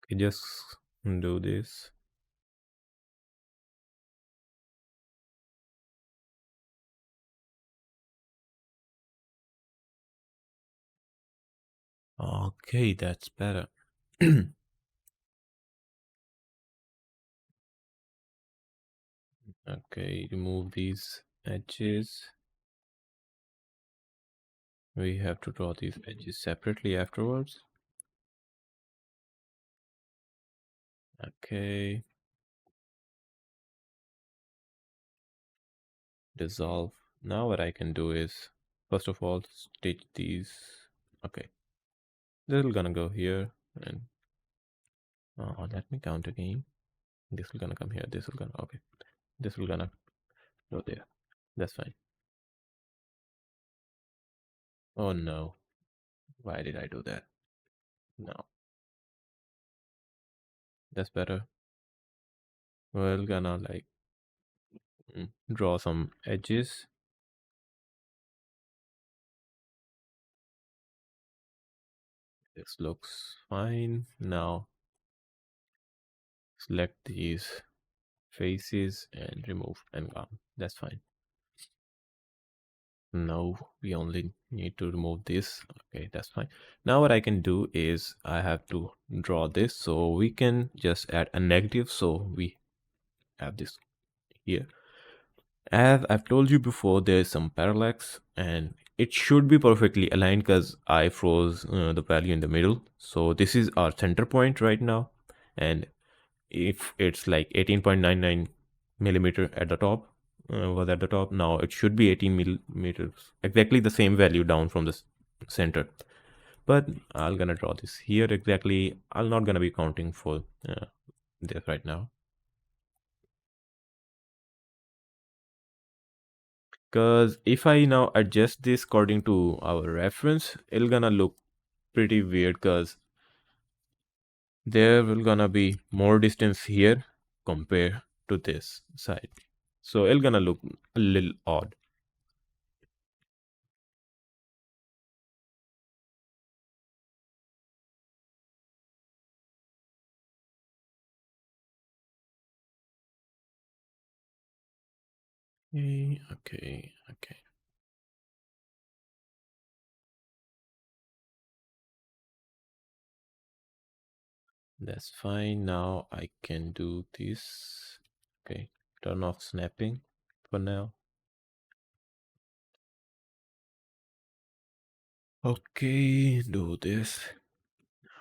Okay, just do this. Okay, that's better. Okay, remove these edges. We have to draw these edges separately afterwards. Okay. Dissolve. Now what I can do is, first of all, stitch these. Okay. This is gonna go here and let me count again. This is gonna come here. This is gonna, okay. This is gonna go there. That's fine. Oh no. Why did I do that? No, that's better. We're gonna like draw some edges. This looks fine. Now select these faces and remove and gone. That's fine. Now we only need to remove this. Okay, that's fine. Now what I can do is I have to draw this, so we can just add a negative, so we have this here. As I've told you before, there is some parallax and it should be perfectly aligned because I froze the value in the middle. So this is our center point right now. And if it's like 18.99 millimeter at the top, was at the top, now it should be 18 millimeters, exactly the same value down from the center. But I'm gonna draw this here exactly. I'm not gonna be counting for this right now. Because if I now adjust this according to our reference, it'll gonna look pretty weird because there will gonna be more distance here compared to this side. So it'll gonna look a little odd. Okay, okay. That's fine. Now I can do this. Okay, turn off snapping for now. Okay, do this.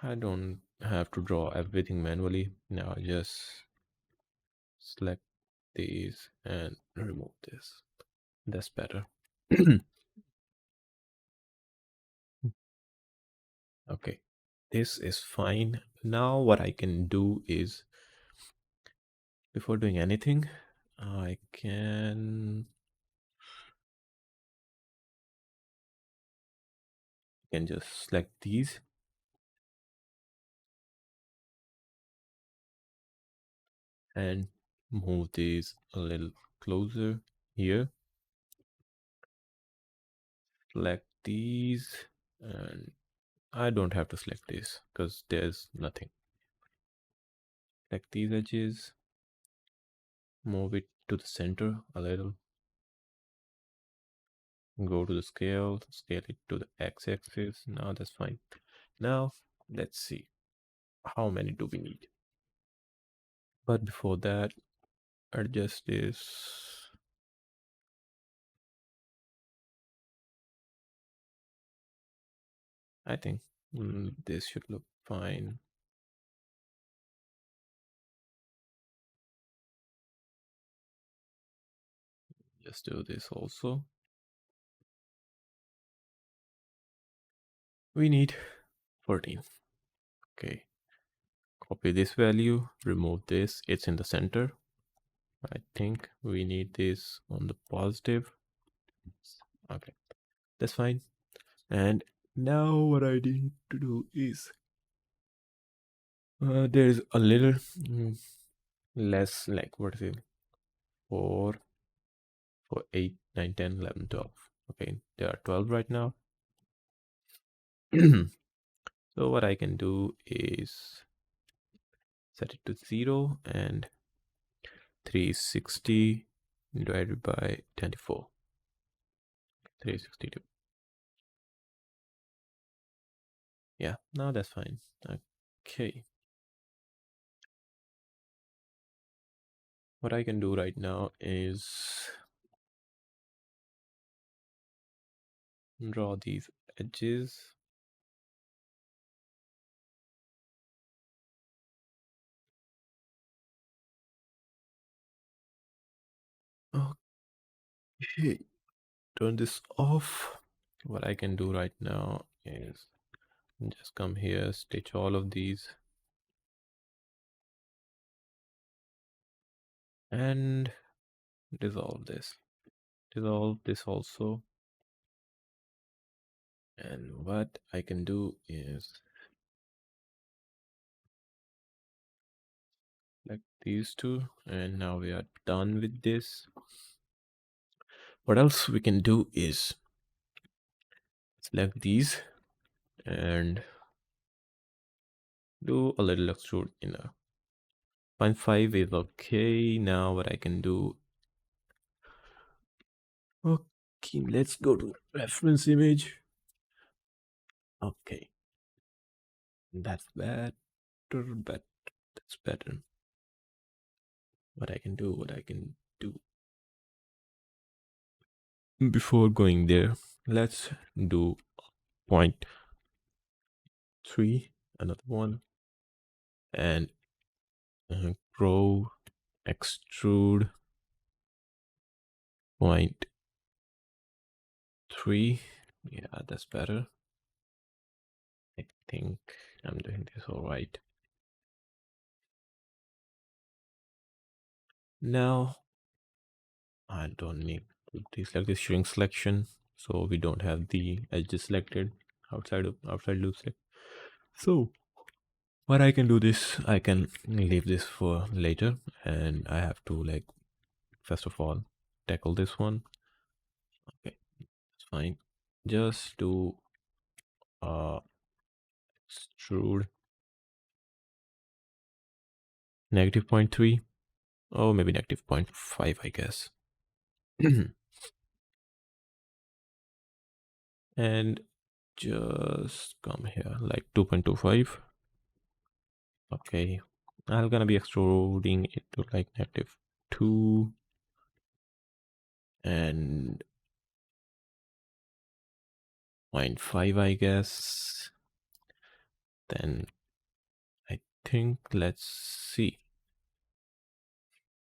I don't have to draw everything manually. Now just select these and remove this. That's better. Okay, this is fine. Now what I can do is, before doing anything, I can just select these and move these a little closer here. Select these, and I don't have to select this because there's nothing. Select these edges, move it to the center a little, go to the scale it to the x-axis. Now that's fine. Now let's see how many do we need. But before that, adjust this. I think this should look fine. Just do this also. We need 14. Okay, copy this value, remove this, it's in the center. I think we need this on the positive. Okay, that's fine. And now what I need to do is there's a little less, like what is it, 4 for 8 9 10 11 12. Okay, there are 12 right now. So what I can do is set it to 0 and 360 divided by 24. 362. Yeah, now that's fine. Okay. What I can do right now is draw these edges. Okay, turn this off. What I can do right now is just come here, stitch all of these, and dissolve this. dissolve this also. And what I can do is like these two, and now we are done with this. What else we can do is select these and do a little extrude inner. 0.5 is okay. Now what I can do, okay, let's go to reference image. Okay, that's better, but that's better. What I can do before going there, let's do point 3, another one, and grow extrude point 3. Yeah, that's better. I think I'm doing this all right. Now I don't need to deselect this shrink selection, so we don't have the edges selected outside loop select. So what I can do this, I can leave this for later, and I have to like first of all tackle this one. Okay, it's fine. Just do extrude negative 0.3, or maybe negative 0.5, I guess. And just come here like 2.25. Okay, I'm gonna be extruding it to like negative 2 and 0.5, I guess. Then I think let's see.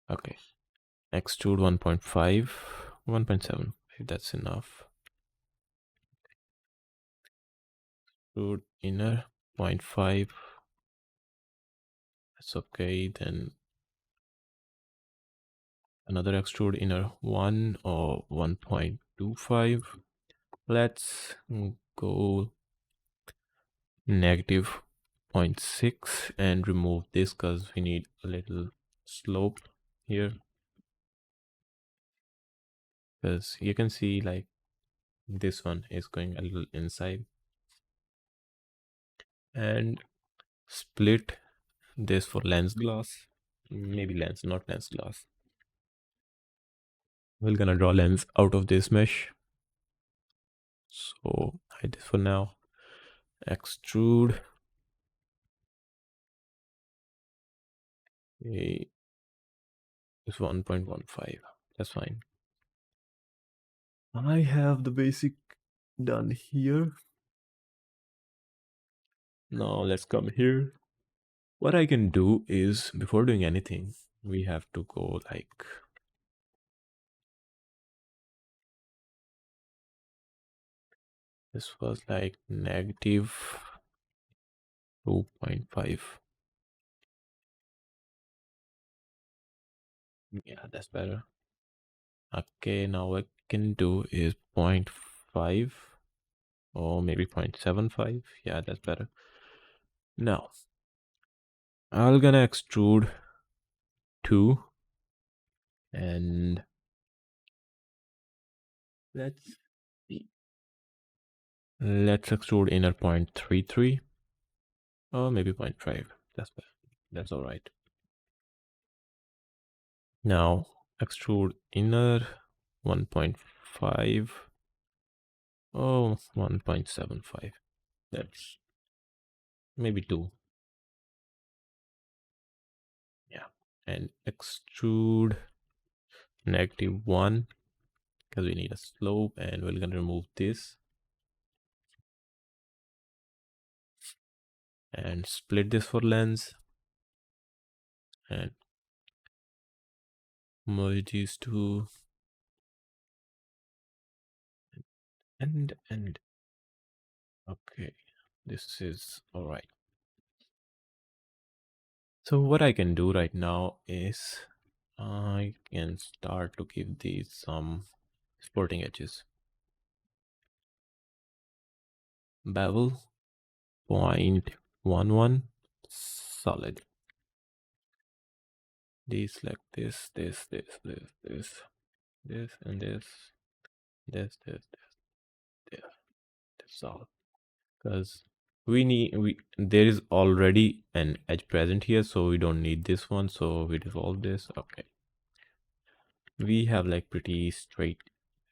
Okay, extrude 1.5, 1.7, that's enough. Extrude inner 0.5, that's okay. Then another extrude inner 1 or 1.25. Let's go negative 0.6 and remove this because we need a little slope here, because you can see like this one is going a little inside. And split this for lens glass, maybe lens, not lens glass. We're gonna draw lens out of this mesh, so hide this for now. Extrude is 1.15, that's fine. I have the basic done here. Now let's come here. What I can do is, before doing anything, we have to go like this was like negative 2.5. Yeah, that's better. Okay, now what I can do is 0.5 or maybe 0.75. Yeah, that's better. Now I'm gonna extrude 2 and let's see. Let's extrude inner 0.33 or maybe 0.5. That's better. That's all right. Now extrude inner 1.5 or 1.75. That's maybe 2. Yeah. And extrude negative 1 because we need a slope, and we're gonna remove this and split this for lens and merge these two and okay, this is all right. So what I can do right now is I can start to give these some sporting edges. Bevel 0.11 solid. Deselect this, and this. Yeah, that's all. Because we there is already an edge present here, so we don't need this one. So we dissolve this. Okay, we have like pretty straight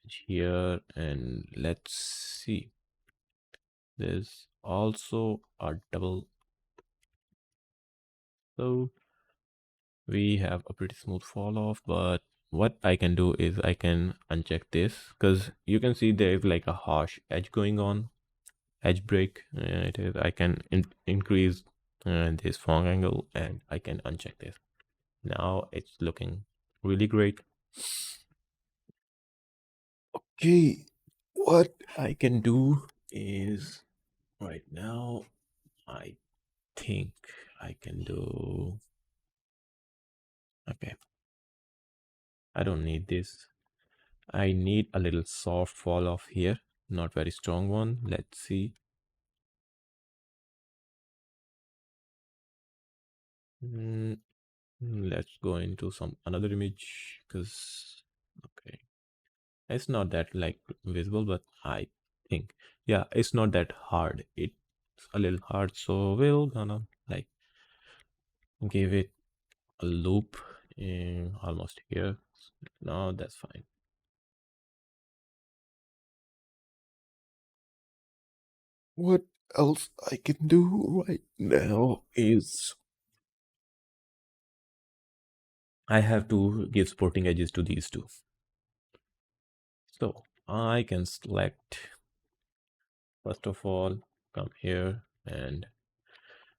edge here, and let's see. There's also a double, so we have a pretty smooth fall off. But what I can do is I can uncheck this, because you can see there's like a harsh edge going on, edge break. It is, I can increase this fog angle, and I can uncheck this. Now it's looking really great. Okay, what I can do is right now, I think I can do, okay, I don't need this. I need a little soft fall off here, not very strong one. Let's see. Mm, let's go into some another image, because okay, it's not that like visible, but I think, yeah, it's not that hard. It's a little hard, so we'll gonna like give it a loop in almost here. No, that's fine. What else I can do right now is I have to give sporting edges to these two. So I can select, first of all, come here and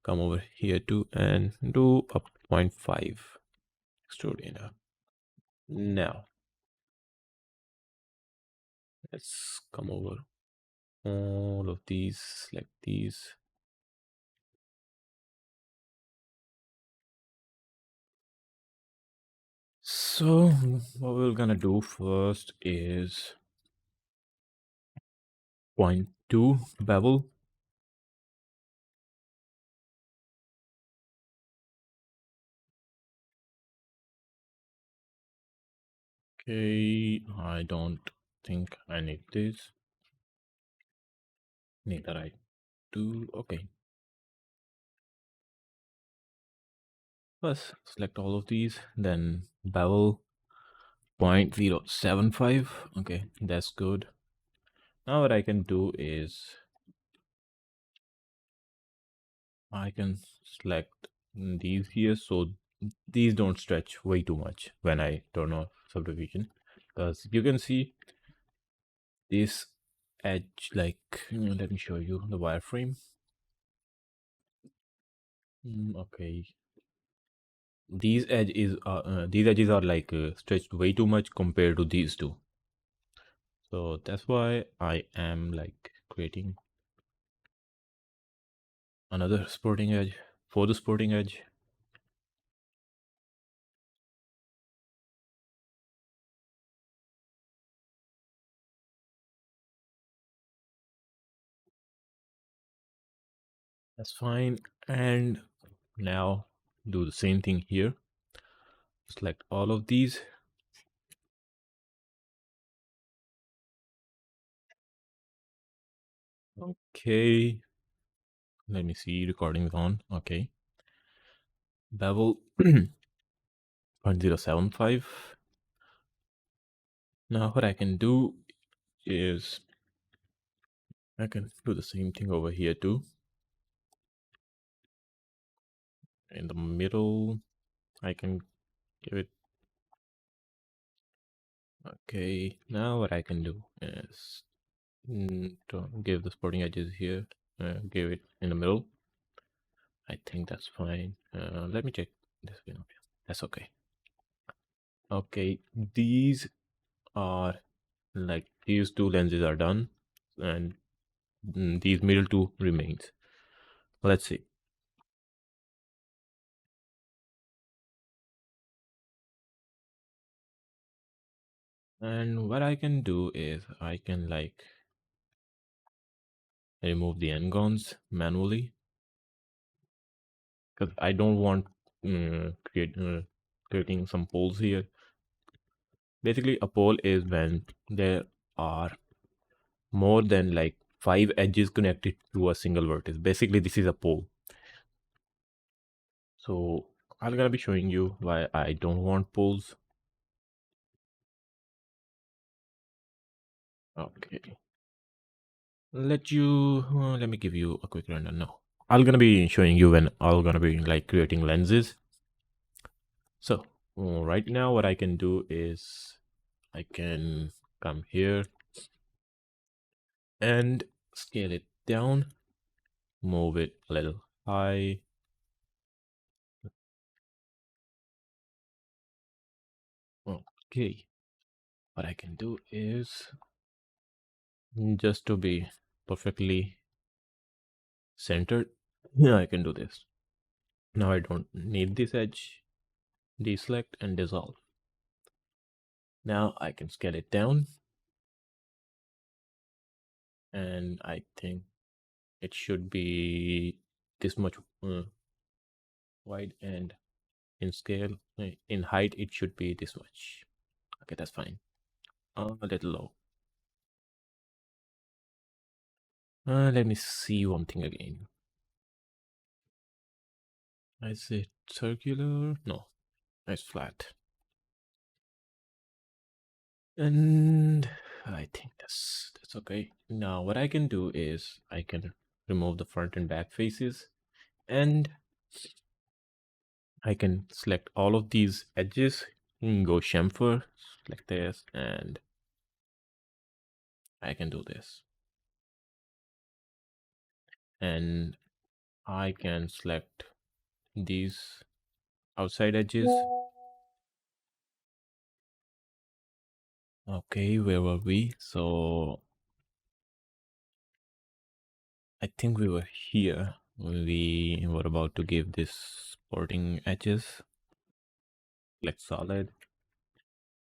come over here too and do a 0.5 extrude inner. Now let's come over all of these, select these. So what we're gonna do first is 0.2 bevel. Okay, I don't think I need this. Neither I do. Okay. First, select all of these, then bevel 0.075. Okay, that's good. Now what I can do is I can select these here, so these don't stretch way too much when I turn off subdivision, because you can see this edge, like let me show you the wireframe. Okay, these edges are like stretched way too much compared to these two, so that's why I am like creating another sporting edge for the sporting edge. That's fine. And now do the same thing here. Select all of these. Okay. Let me see. Recording is on. Okay. Bevel 0.075. Now what I can do is I can do the same thing over here too. In the middle, I can give it. Okay. Now what I can do is to give the sporting edges here. Give it in the middle. I think that's fine. Let me check this one. That's okay. Okay, these are like these two lenses are done, and these middle two remains. Let's see. And what I can do is I can like remove the n-gons manually because I don't want creating some poles here. Basically, a pole is when there are more than like five edges connected to a single vertex. Basically, this is a pole. So I'm gonna be showing you why I don't want poles. Okay. Let me give you a quick rundown now. I'm gonna be showing you when I'm gonna be like creating lenses. So right now what I can do is I can come here and scale it down, move it a little high. Okay, what I can do is just to be perfectly centered, yeah, I can do this. Now I don't need this edge. Deselect and dissolve. Now I can scale it down, and I think it should be this much wide, and in scale, in height, it should be this much. Okay, that's fine. A little low. Let me see one thing again. Is it circular? No, it's flat. And I think that's okay. Now what I can do is I can remove the front and back faces, and I can select all of these edges and go chamfer like this, and I can do this. And I can select these outside edges. Okay, where were we? So I think we were here. We were about to give this sporting edges, like solid,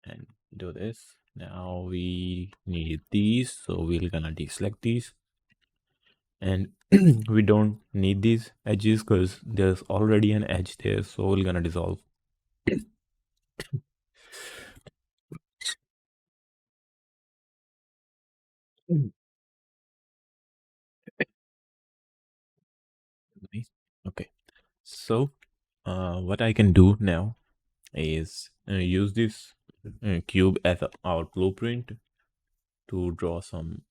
and do this. Now we need these, so we're gonna deselect these. And we don't need these edges because there's already an edge there, so we're gonna dissolve. Okay, so what I can do now is use this cube as our blueprint to draw some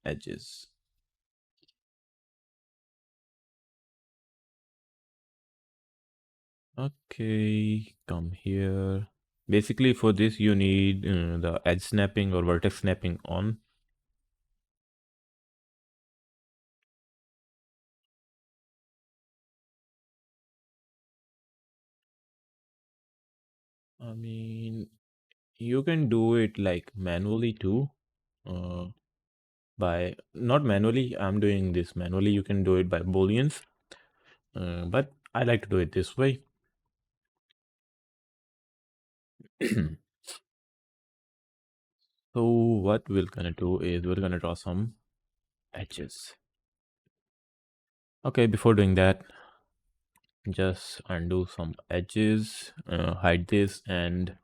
edges. Okay, come here. Basically, for this, you need the edge snapping or vertex snapping on. I mean, you can do it like manually too. Uh, by not manually, I'm doing this manually. You can do it by booleans, but I like to do it this way. So what we're gonna do is we're gonna draw some edges. Okay, before doing that, just undo some edges, hide this, and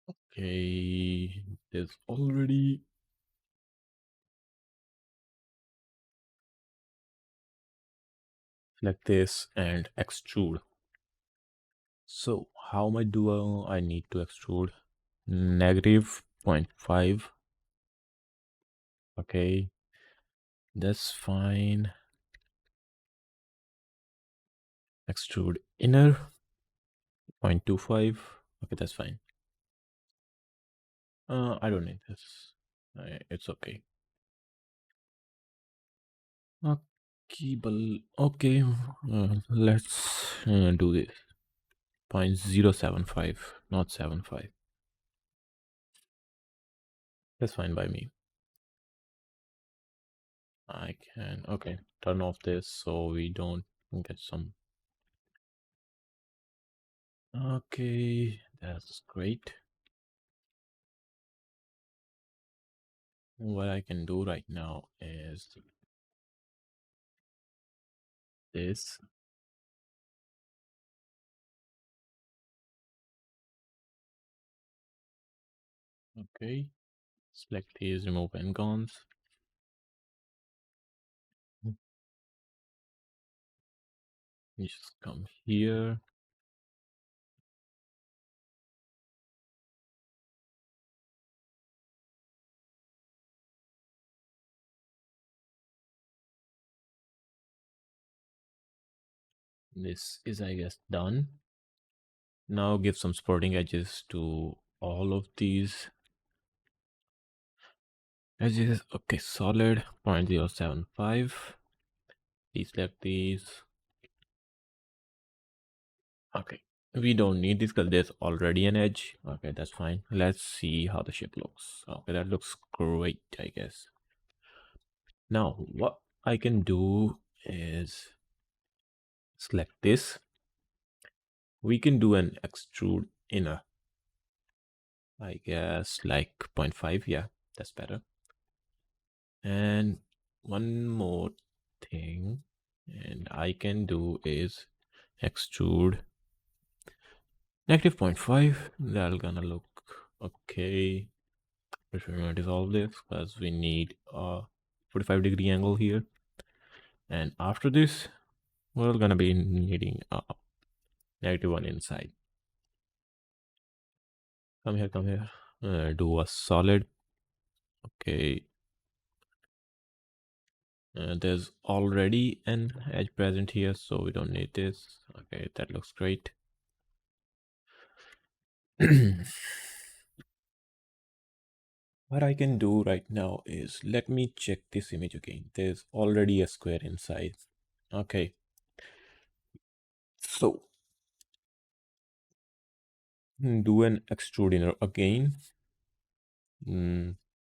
okay, there's already select this and extrude. So how much do I need to extrude? Negative 0.5. Okay, that's fine. Extrude inner 0.25. Okay, that's fine. I don't need this. It's okay. Okay, let's do this. 0.075, not 75. That's fine by me. I can, okay, turn off this so we don't get some. Okay, that's great. What I can do right now is this. Okay. Select these, remove icons. You just come here. This is, I guess, done. Now give some sporting edges to all of these edges. Okay, solid 0.075. Deselect these. Okay, we don't need this because there's already an edge. Okay, that's fine. Let's see how the shape looks. Okay, that looks great, I guess. Now, what I can do is select this. We can do an extrude inner, I guess, like 0.5. Yeah, that's better. And one more thing, and I can do is extrude negative 0.5. That'll gonna look okay. If we're gonna dissolve this because we need a 45-degree angle here. And after this, we're gonna be needing a -1 inside. Come here, come here. Do a solid. Okay. There's already an edge present here, so we don't need this. Okay, that looks great. What I can do right now is let me check this image again. There's already a square inside. Okay, so do an extrude inner again.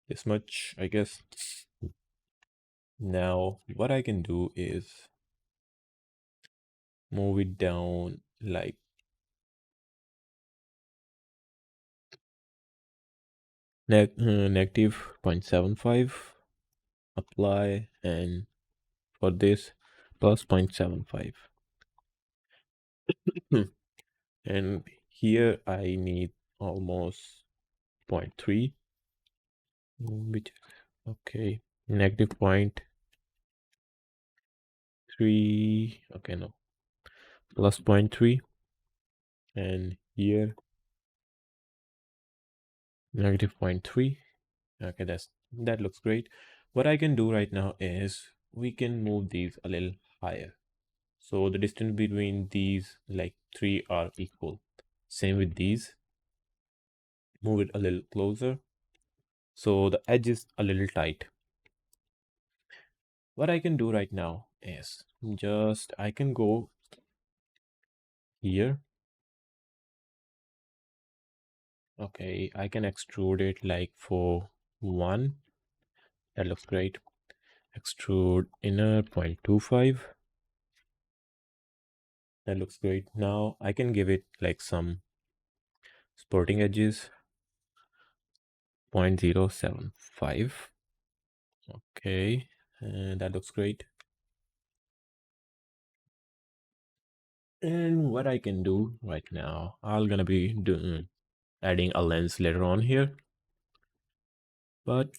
This much, I guess. Now, what I can do is move it down like negative 0.75. Apply, and for this plus 0.75. And here I need almost 0.3, which okay, negative 0.3. Okay, no, plus 0.3, and here negative 0.3. Okay, that looks great. What I can do right now is we can move these a little higher, so the distance between these like 3 are equal. Same with these. Move it a little closer so the edge is a little tight. What I can do right now is just I can go here. Okay, I can extrude it like for 1. That looks great. Extrude inner 0.25. That looks great. Now I can give it like some sporting edges 0.075. Okay, and that looks great. And what I can do right now, I'm gonna be doing adding a lens later on here, but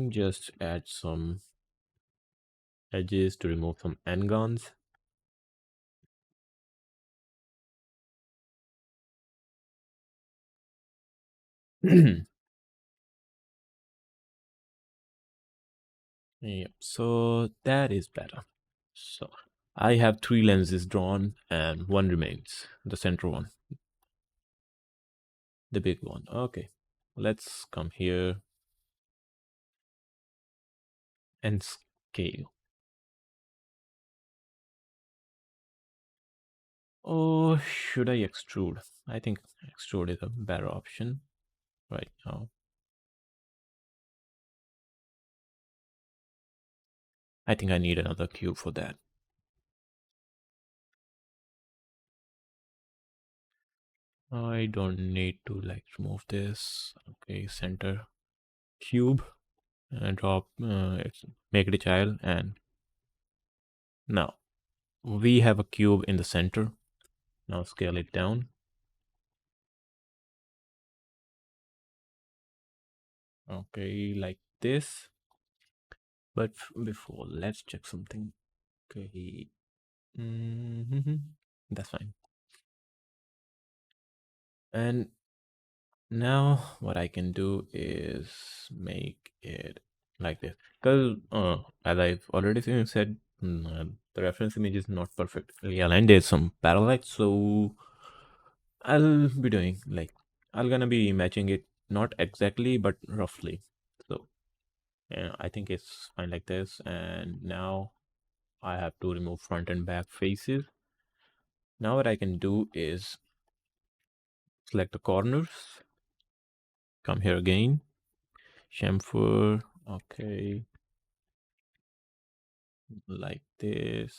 just add some edges to remove some n-gons. Yep, so that is better. So I have 3 lenses drawn and 1 remains, the center one, the big one. Okay, let's come here and scale. Or should I extrude? I think extrude is a better option right now. I think I need another cube for that. I don't need to like remove this. Okay, center. cube and make it a child. And now we have a cube in the center. Now scale it down. Okay, like this. But before, let's check something. Okay. That's fine. And now what I can do is make it like this. Because as I've already said, the reference image is not perfectly aligned. There's some parallax, so I'll be doing like I'm gonna be matching it not exactly but roughly. So yeah, I think it's fine like this. And now I have to remove front and back faces. Now what I can do is select the corners, come here again, chamfer, okay, like this.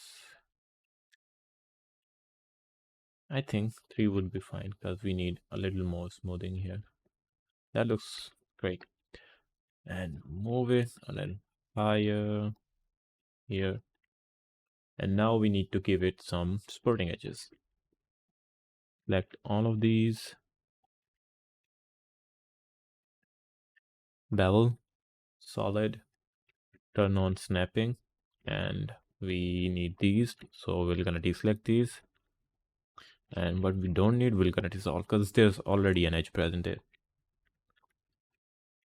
I think 3 would be fine because we need a little more smoothing here. That looks great. And move it a little higher here. And now we need to give it some sporting edges. Select all of these, bevel, solid, turn on snapping, and we need these. So we're gonna deselect these. And what we don't need, we're gonna dissolve because there's already an edge present there.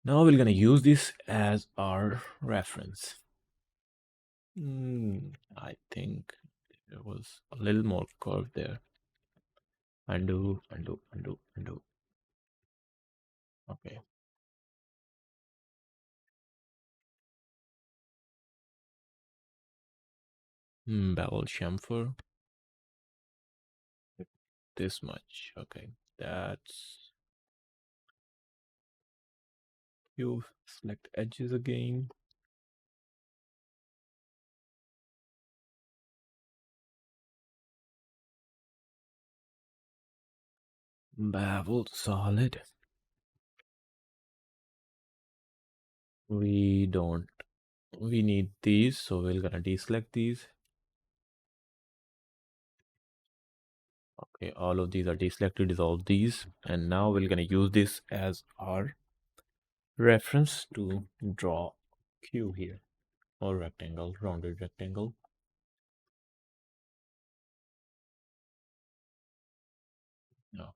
Now we're gonna use this as our reference. I think there was a little more curve there. Undo, undo, undo, undo. Okay. Bevel chamfer. This much. Okay. That's you select edges again. Bevel solid. We don't. We need these, so we're gonna deselect these. Okay, all of these are deselected, dissolve these, and now we're gonna use this as our reference to draw cube here, or rectangle, rounded rectangle.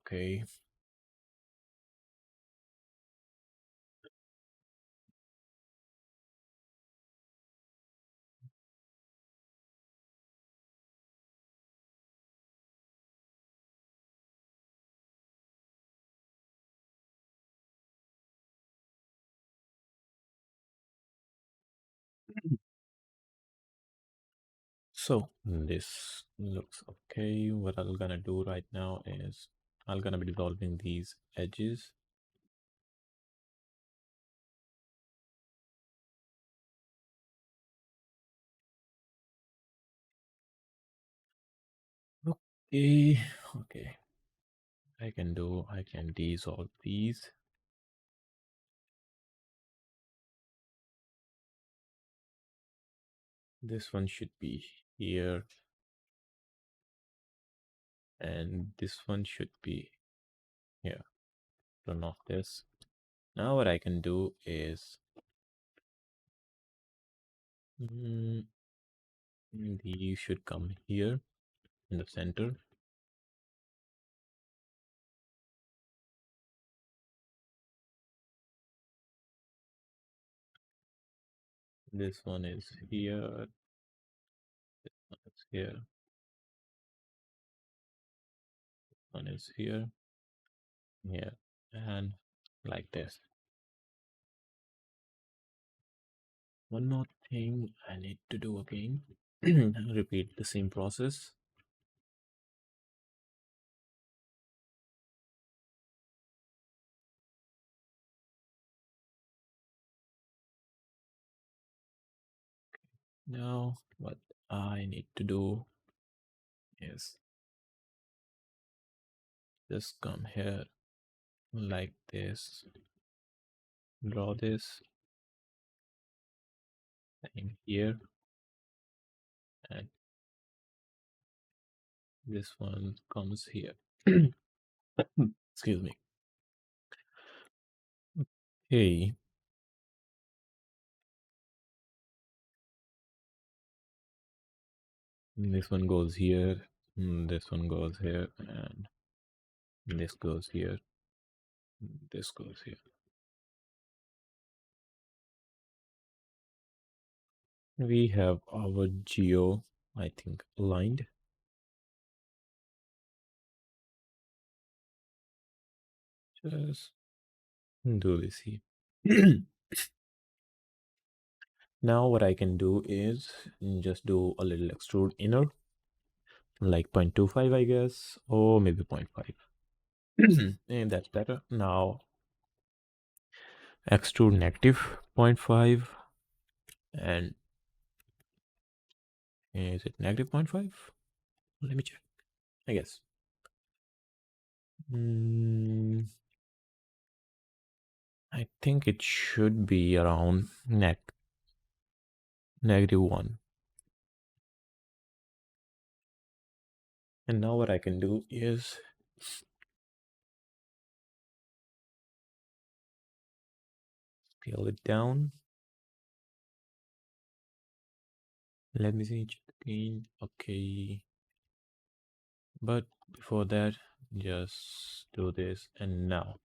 Okay. So this looks okay. What I'm gonna do right now is I'm gonna be dissolving these edges. Okay, okay. I can dissolve these. This one should be here, and this one should be here. Turn off this. Now what I can do is mm, these should come here in the center. This one is here. It's here. One is here. Here. And like this. One more thing I need to do again. Repeat the same process. Now what I need to do is just come here like this. draw this thing here, and this one comes here. Excuse me. Hey, this one goes here, this one goes here, and this goes here, this goes here. We have our geo, I think, aligned. Just do this here. Now what I can do is just do a little extrude inner, like 0.25, I guess, or maybe 0.5. And that's better. Now extrude negative 0.5, and is it negative 0.5? Let me check. I guess. I think it should be around negative 1. And now what I can do is scale it down. Let me see again. Okay. But before that, just do this. And now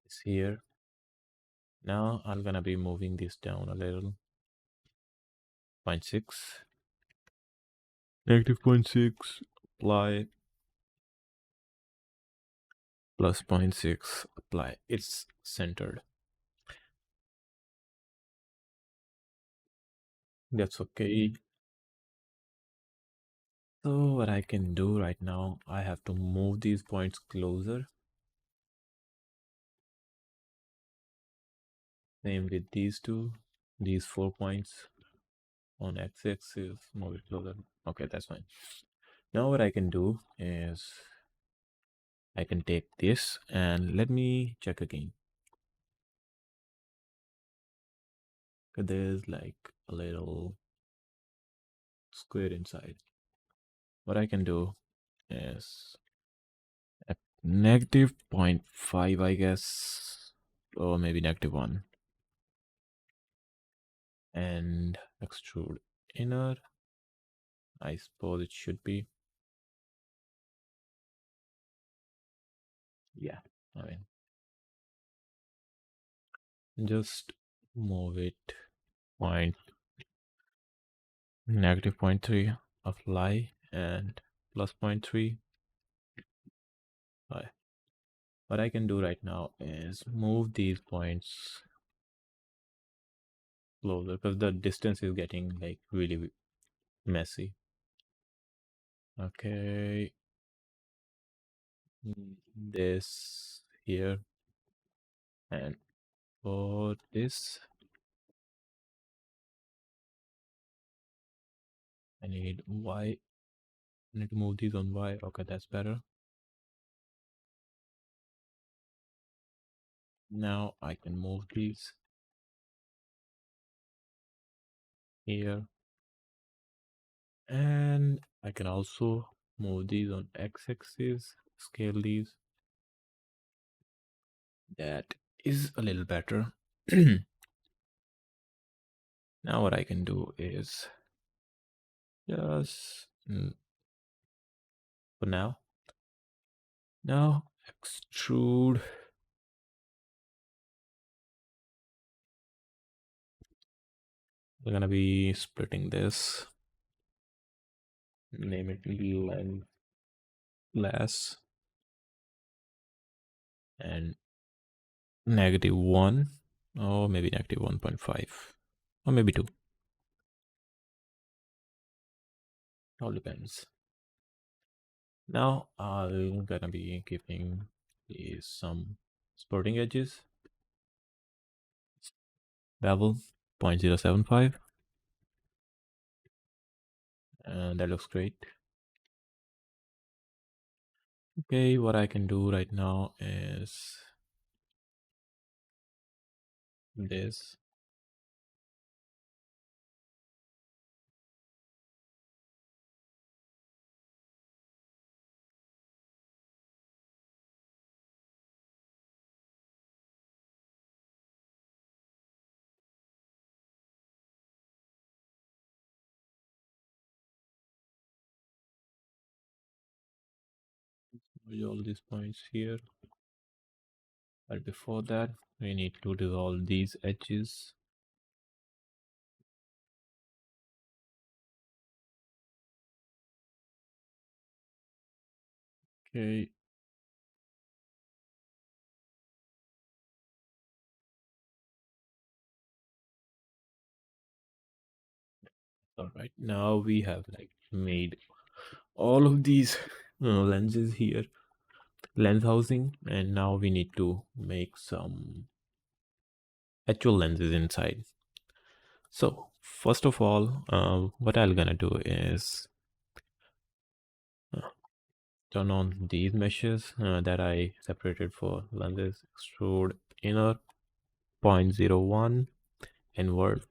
it's here. Now I'm gonna be moving this down a little. 0.6. Negative 0.6. Apply. Plus 0.6. Apply. It's centered. That's okay. So what I can do right now, I have to move these points closer. Same with these two, these 4 points on x-axis, move it closer. Okay, that's fine. Now what I can do is I can take this and let me check again. There's like a little square inside. What I can do is at negative 0.5, I guess, or maybe negative 1, and extrude inner. I suppose it should be. Yeah, I mean, just move it point negative 0.3, apply, and plus 0.3. What I can do right now is move these points closer because the distance is getting like really messy. Okay, this here, and for this I need Y. I need to move these on Y. Okay, that's better. Now I can move these here, and I can also move these on x-axis, scale these. That is a little better. Now what I can do is just for now extrude. We're gonna be splitting this, name it less, and negative 1, or maybe negative 1.5, or maybe 2. All depends. Now I'm gonna be giving these some sporting edges. Bevel 0.075, and that looks great. Okay, what I can do right now is this. With all these points here. But before that, we need to dissolve these edges. Okay. All right. Now we have like made all of these lenses here, lens housing, and now we need to make some actual lenses inside. So first of all, what I'm gonna do is uh, turn on these meshes that I separated for lenses. Extrude inner 0.01 inward.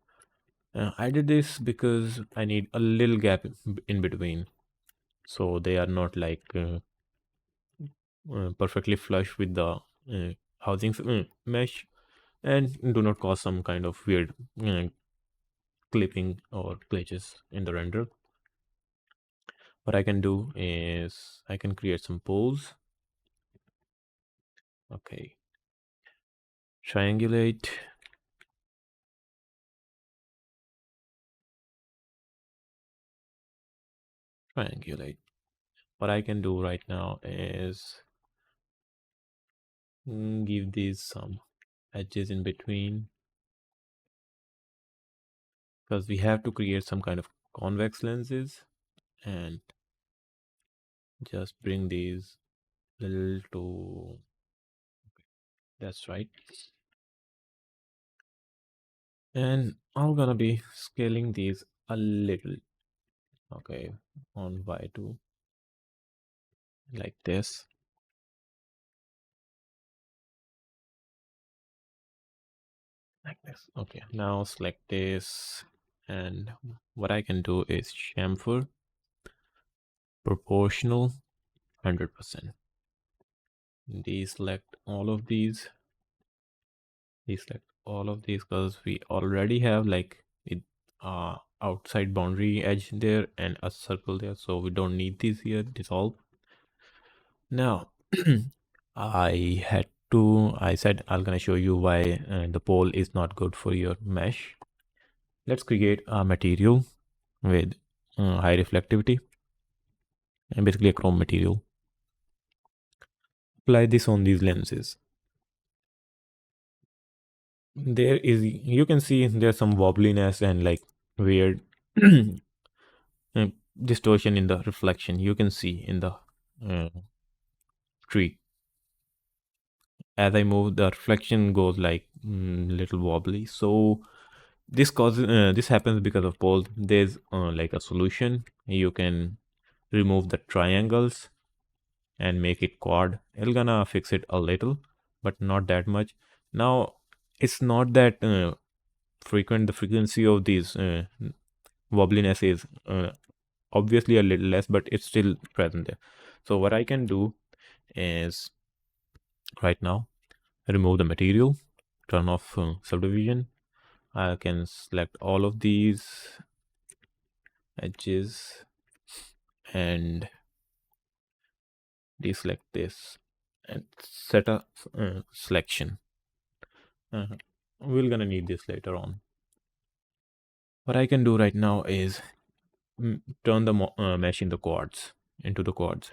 I did this because I need a little gap in between, so they are not like perfectly flush with the housing mesh, and do not cause some kind of weird clipping or glitches in the render. What I can do is I can create some poles. Okay, triangulate, triangulate. What I can do right now is give these some edges in between, because we have to create some kind of convex lenses, and just bring these little to, that's right. And I'm gonna be scaling these a little. Okay, on y2 like this, like this. Okay, now select this, and what I can do is chamfer proportional 100%. Deselect all of these, deselect all of these, because we already have like it outside boundary edge there and a circle there, so we don't need these here. Dissolve. Now I said I'm gonna show you why the pole is not good for your mesh. Let's create a material with high reflectivity, and basically a chrome material. Apply this on these lenses. There is, you can see there's some wobbliness and like weird distortion in the reflection. You can see in the uh, tree. As I move, the reflection goes like little wobbly. So this happens because of poles. There's like a solution. You can remove the triangles and make it quad. It's gonna fix it a little, but not that much. Now it's not that frequent. The frequency of these wobbliness is obviously a little less, but it's still present there. So what I can do is right now remove the material, turn off subdivision. I can select all of these edges and deselect this and set a selection. We're gonna need this later on. What I can do right now is turn the mesh into the quads.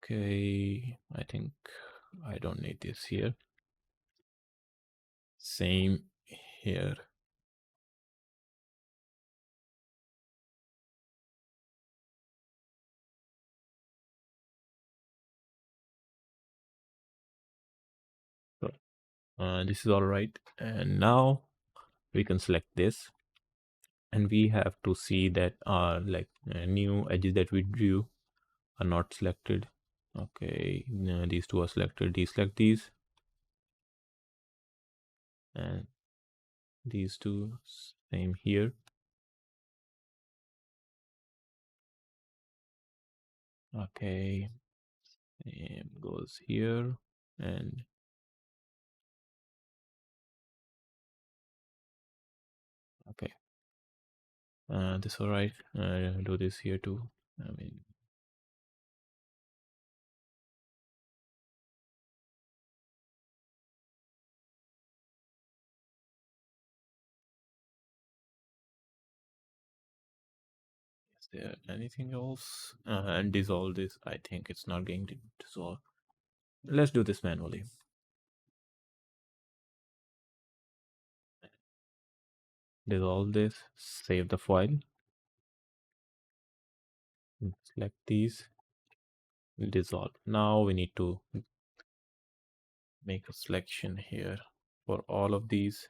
Okay, I think I don't need this here. Same here. So, this is all right. And now we can select this and we have to see that our like new edges that we drew are not selected. Okay, these two are selected. Deselect these, and these two same here. Okay, same goes here, and okay, this all right. Do this here too. I mean, is there anything else? And dissolve this. I think it's not going to dissolve. Let's do this manually. Dissolve this. Save the file. Select these. Dissolve. Now we need to make a selection here for all of these.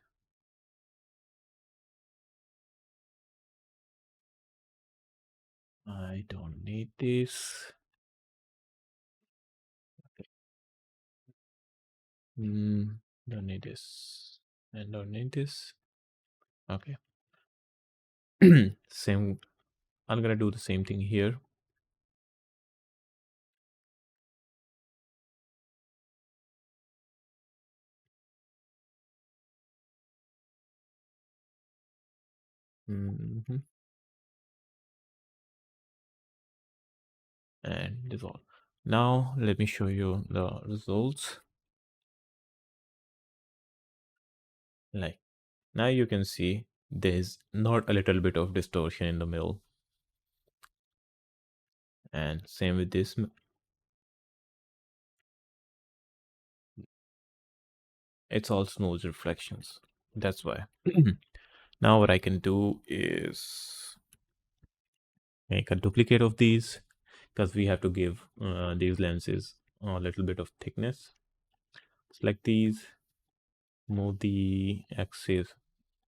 I don't need this. Don't need this. And don't need this. Okay. Same. I'm gonna do the same thing here. Mhm. And dissolve. Now let me show you the results. Like now you can see there's not a little bit of distortion in the middle. And same with this. It's all smooth reflections. That's why. Now what I can do is make a duplicate of these, because we have to give these lenses a little bit of thickness. Select these, move the axis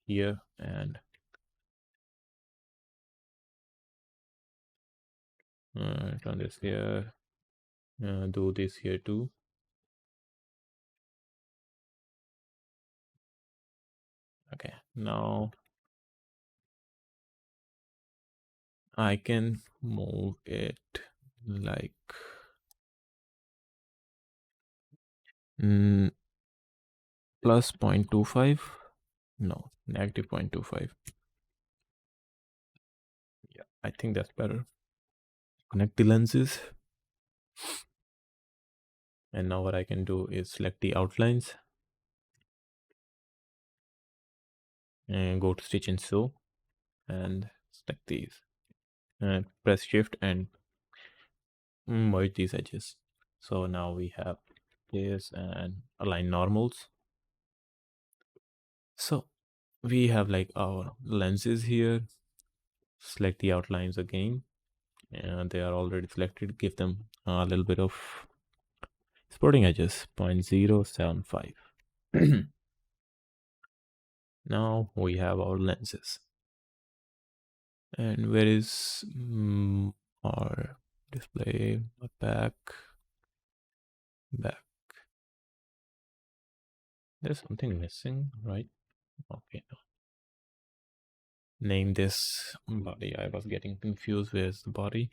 here, and turn this here. Do this here too. Okay, now I can move it like mm, plus 0.25. No, negative 0.25. Yeah, I think that's better. Connect the lenses. And now what I can do is select the outlines and go to stitch and sew and select these. And press shift and merge these edges. So now we have this and align normals. So we have like our lenses here. Select the outlines again, and they are already selected. Give them a little bit of supporting edges, 0.075. Now we have our lenses. And where is our display? Back. There's something missing, right? Okay. Name this body. I was getting confused. Where's the body?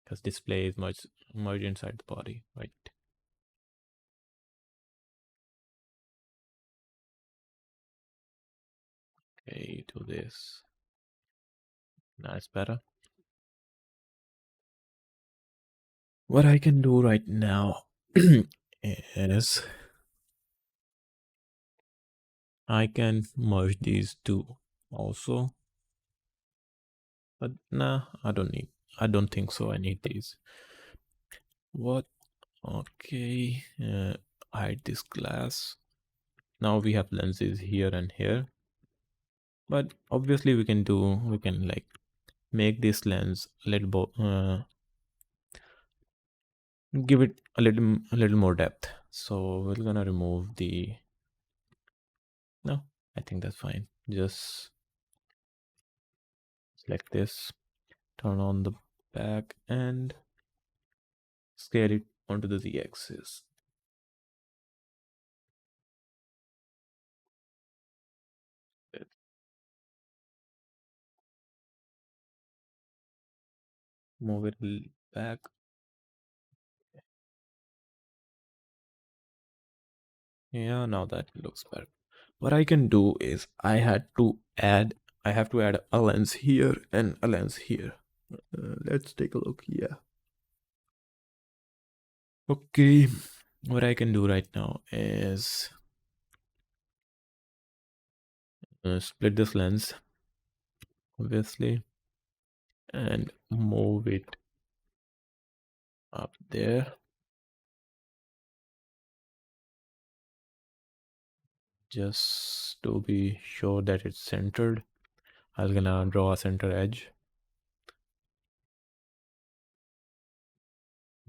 Because display is much merged inside the body, right? Okay, do this. Now it's better. What I can do right now is I can merge these two also. But nah, I don't think so. I need these. What? Okay. Hide this glass. Now we have lenses here and here. But obviously we can like make this lens a little give it a little more depth. So we're gonna remove the no, I think that's fine. Just Select this, turn on the back and scale it onto the z-axis. Move it back. Yeah, now that looks better. What I can do is I have to add a lens here and a lens here. Let's take a look. Yeah. Okay. What I can do right now is split this lens, obviously, and move it up there. Just to be sure that it's centered, I'm gonna draw a center edge.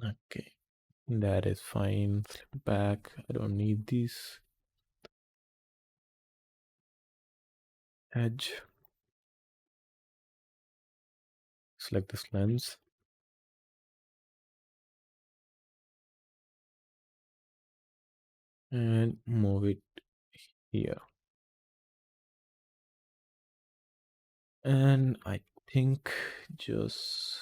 Okay, that is fine. Slip back. I don't need this edge. Select this lens. And move it here. And I think just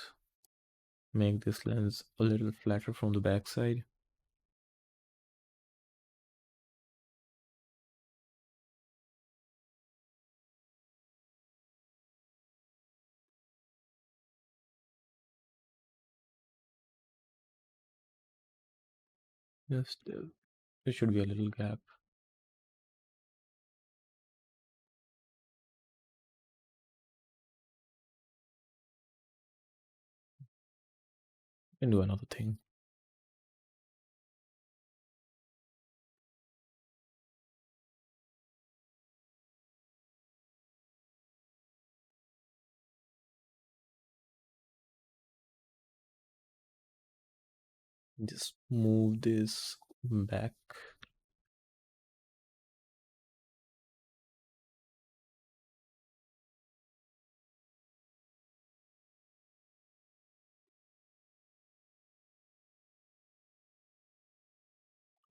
make this lens a little flatter from the back side. Just there should be a little gap. And do another thing. Just move this back.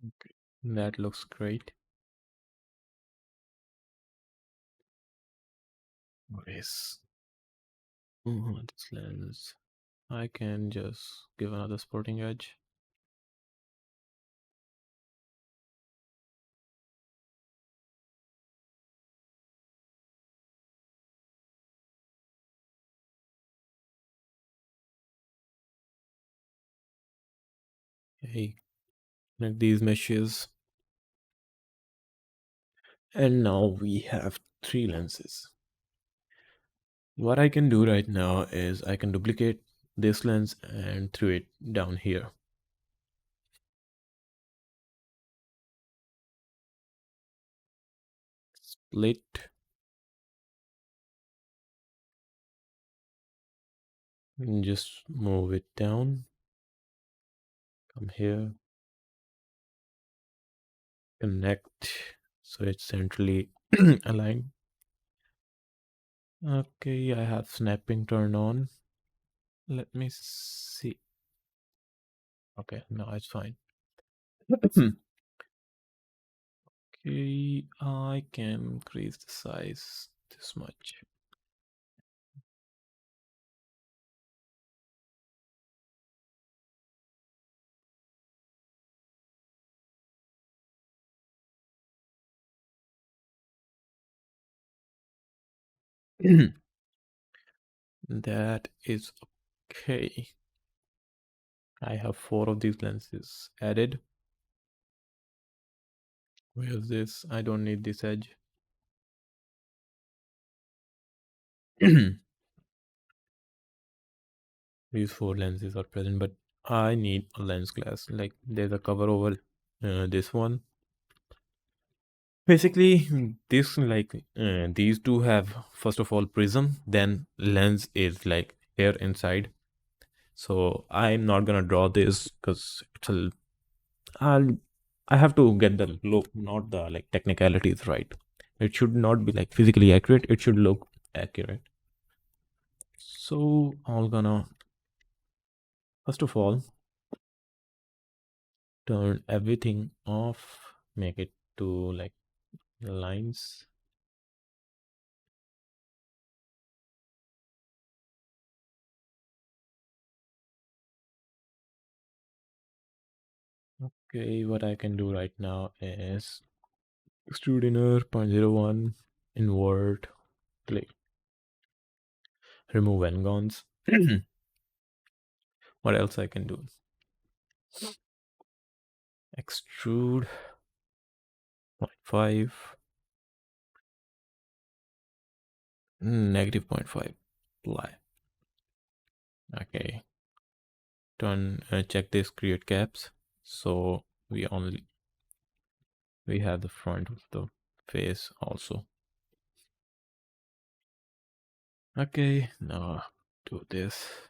Okay, that looks great. Yes. This lens. I can just give another sporting edge. Hey, like these meshes. And now we have three lenses. What I can do right now is I can duplicate this lens and throw it down here. Split. And just move it down. Come here. Connect so it's centrally aligned. Okay, I have snapping turned on. Let me see. Okay, now it's fine. Okay, I can increase the size this much. That is okay. I have four of these lenses added. Where's this? I don't need this edge. These four lenses are present, but I need a lens glass. Like there's a cover over this one. Basically, this like these two have first of all prism, then lens is like here inside. So I'm not gonna draw this because it's a I'll I have to get the look, not the like technicalities right. It should not be like physically accurate. It should look accurate. So I'm gonna first of all turn everything off, make it to like lines. Okay, what I can do right now is extrude inner 0.01, invert, click, remove n-gons. What else I can do? Extrude 0.5, negative 0.5, apply. Okay, turn check this create caps. So we have the front of the face also. Okay, now do this.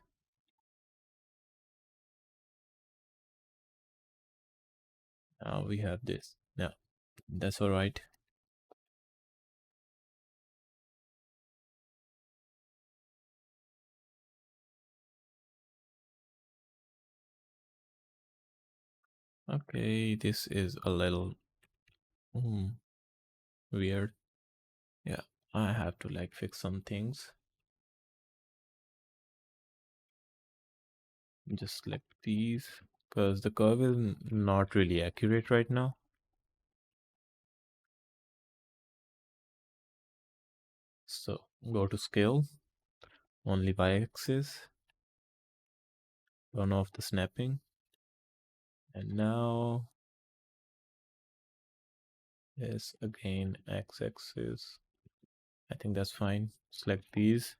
Now we have this. Yeah, that's all right. Okay, this is a little weird. Yeah, I have to like fix some things. Just select these because the curve is not really accurate right now. So go to scale, only y-axis, turn off the snapping, and now is again x-axis. I think that's fine. Select these.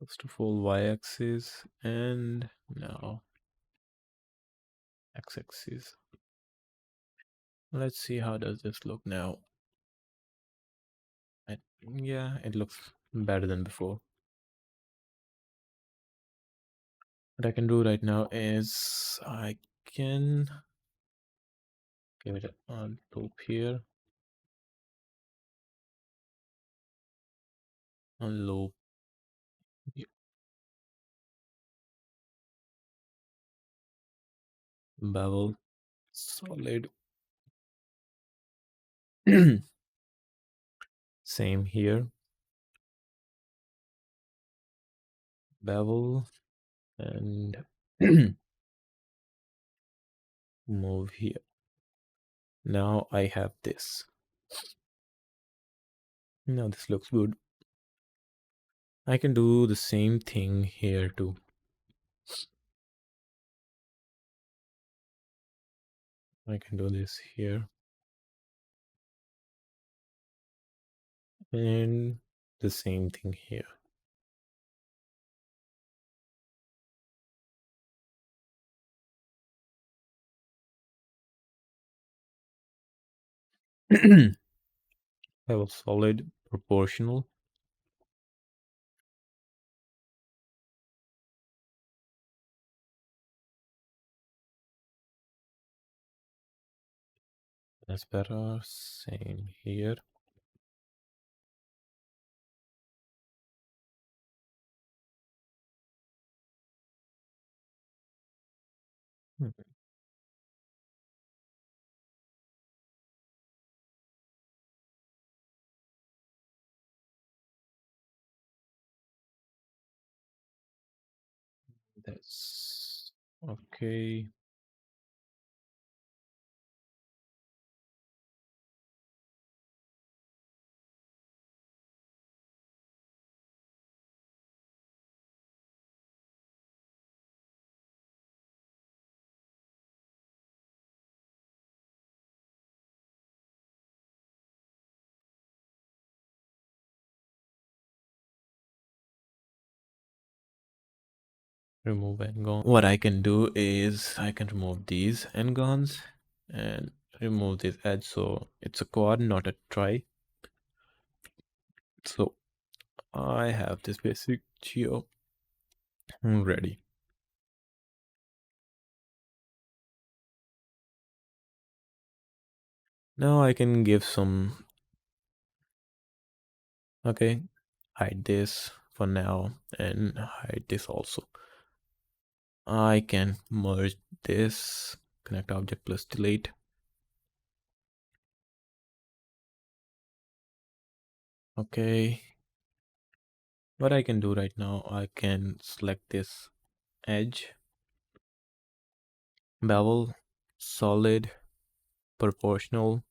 First of all, y-axis, and now x-axis. Let's see how does this look now. I, yeah, it looks better than before. What I can do right now is I can give it a loop here, a loop, bevel, solid. Same here, bevel, and move here. Now I have this. Now this looks good. I can do the same thing here too. I can do this here and the same thing here. Have a solid proportional. That's better. Same here. Hmm. That's okay. Remove n-gon. What I can do is I can remove these n-gons and remove this edge, so it's a quad, not a tri. So I have this basic geo ready. Now I can give some, okay, hide this for now and hide this also. I can merge this, connect object plus delete. Okay, what I can do right now, I can select this edge, bevel, solid, proportional,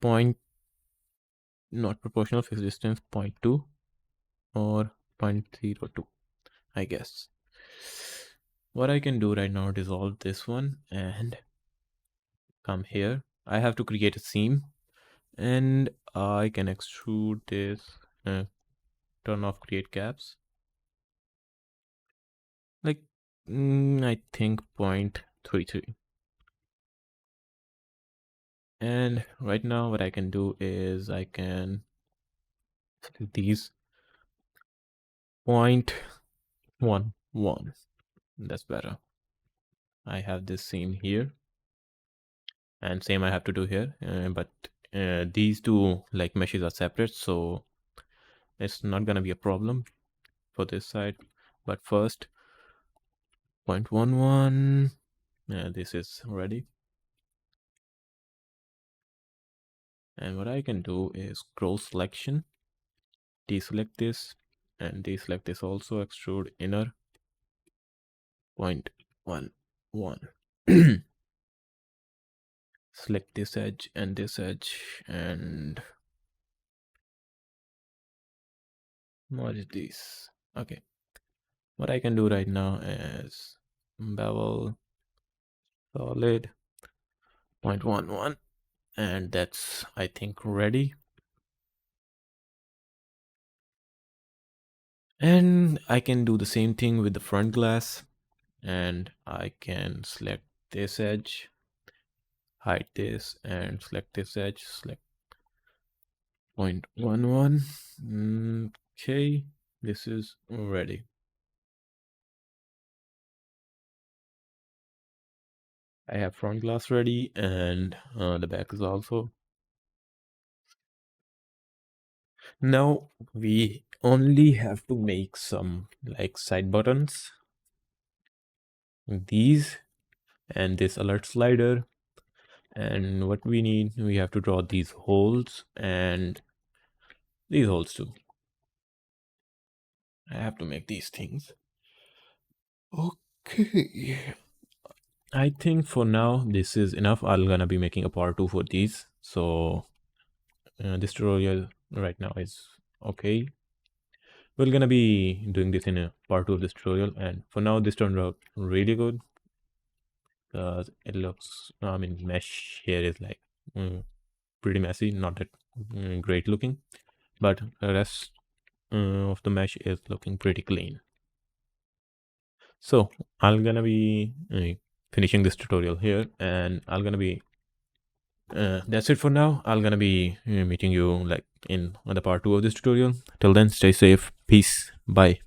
point, not proportional, fixed distance, 0.2 or 0.02, I guess. What I can do right now, dissolve this one and come here. I have to create a seam and I can extrude this, turn off create gaps. Like, I think 0.33. And right now what I can do is I can select these 0.11. That's better. I have this seam here and same I have to do here, but these two like meshes are separate, so it's not gonna be a problem for this side. But first 0.11, this is ready. And what I can do is scroll selection, deselect this and deselect this also, extrude inner 0.11. Select this edge and this edge and merge these. Okay, what I can do right now is bevel solid 0.11 and that's I think ready. And I can do the same thing with the front glass and I can select this edge, hide this and select this edge, select 0.11. Okay, this is ready. I have front glass ready and the back is also. Now we only have to make some like side buttons, these and this alert slider. And what we need, we have to draw these holes and these holes too. I have to make these things. Okay, I think for now this is enough. I'm gonna be making a part 2 for these, so this tutorial right now is okay. We're gonna be doing this in a part 2 of this tutorial, and for now this turned out really good because it looks, I mean, mesh here is like pretty messy, not that great looking, but the rest of the mesh is looking pretty clean. So I'm gonna be finishing this tutorial here, and I'm gonna be that's it for now. I'm gonna be meeting you like in the part 2 of this tutorial. Till then, stay safe, peace, bye.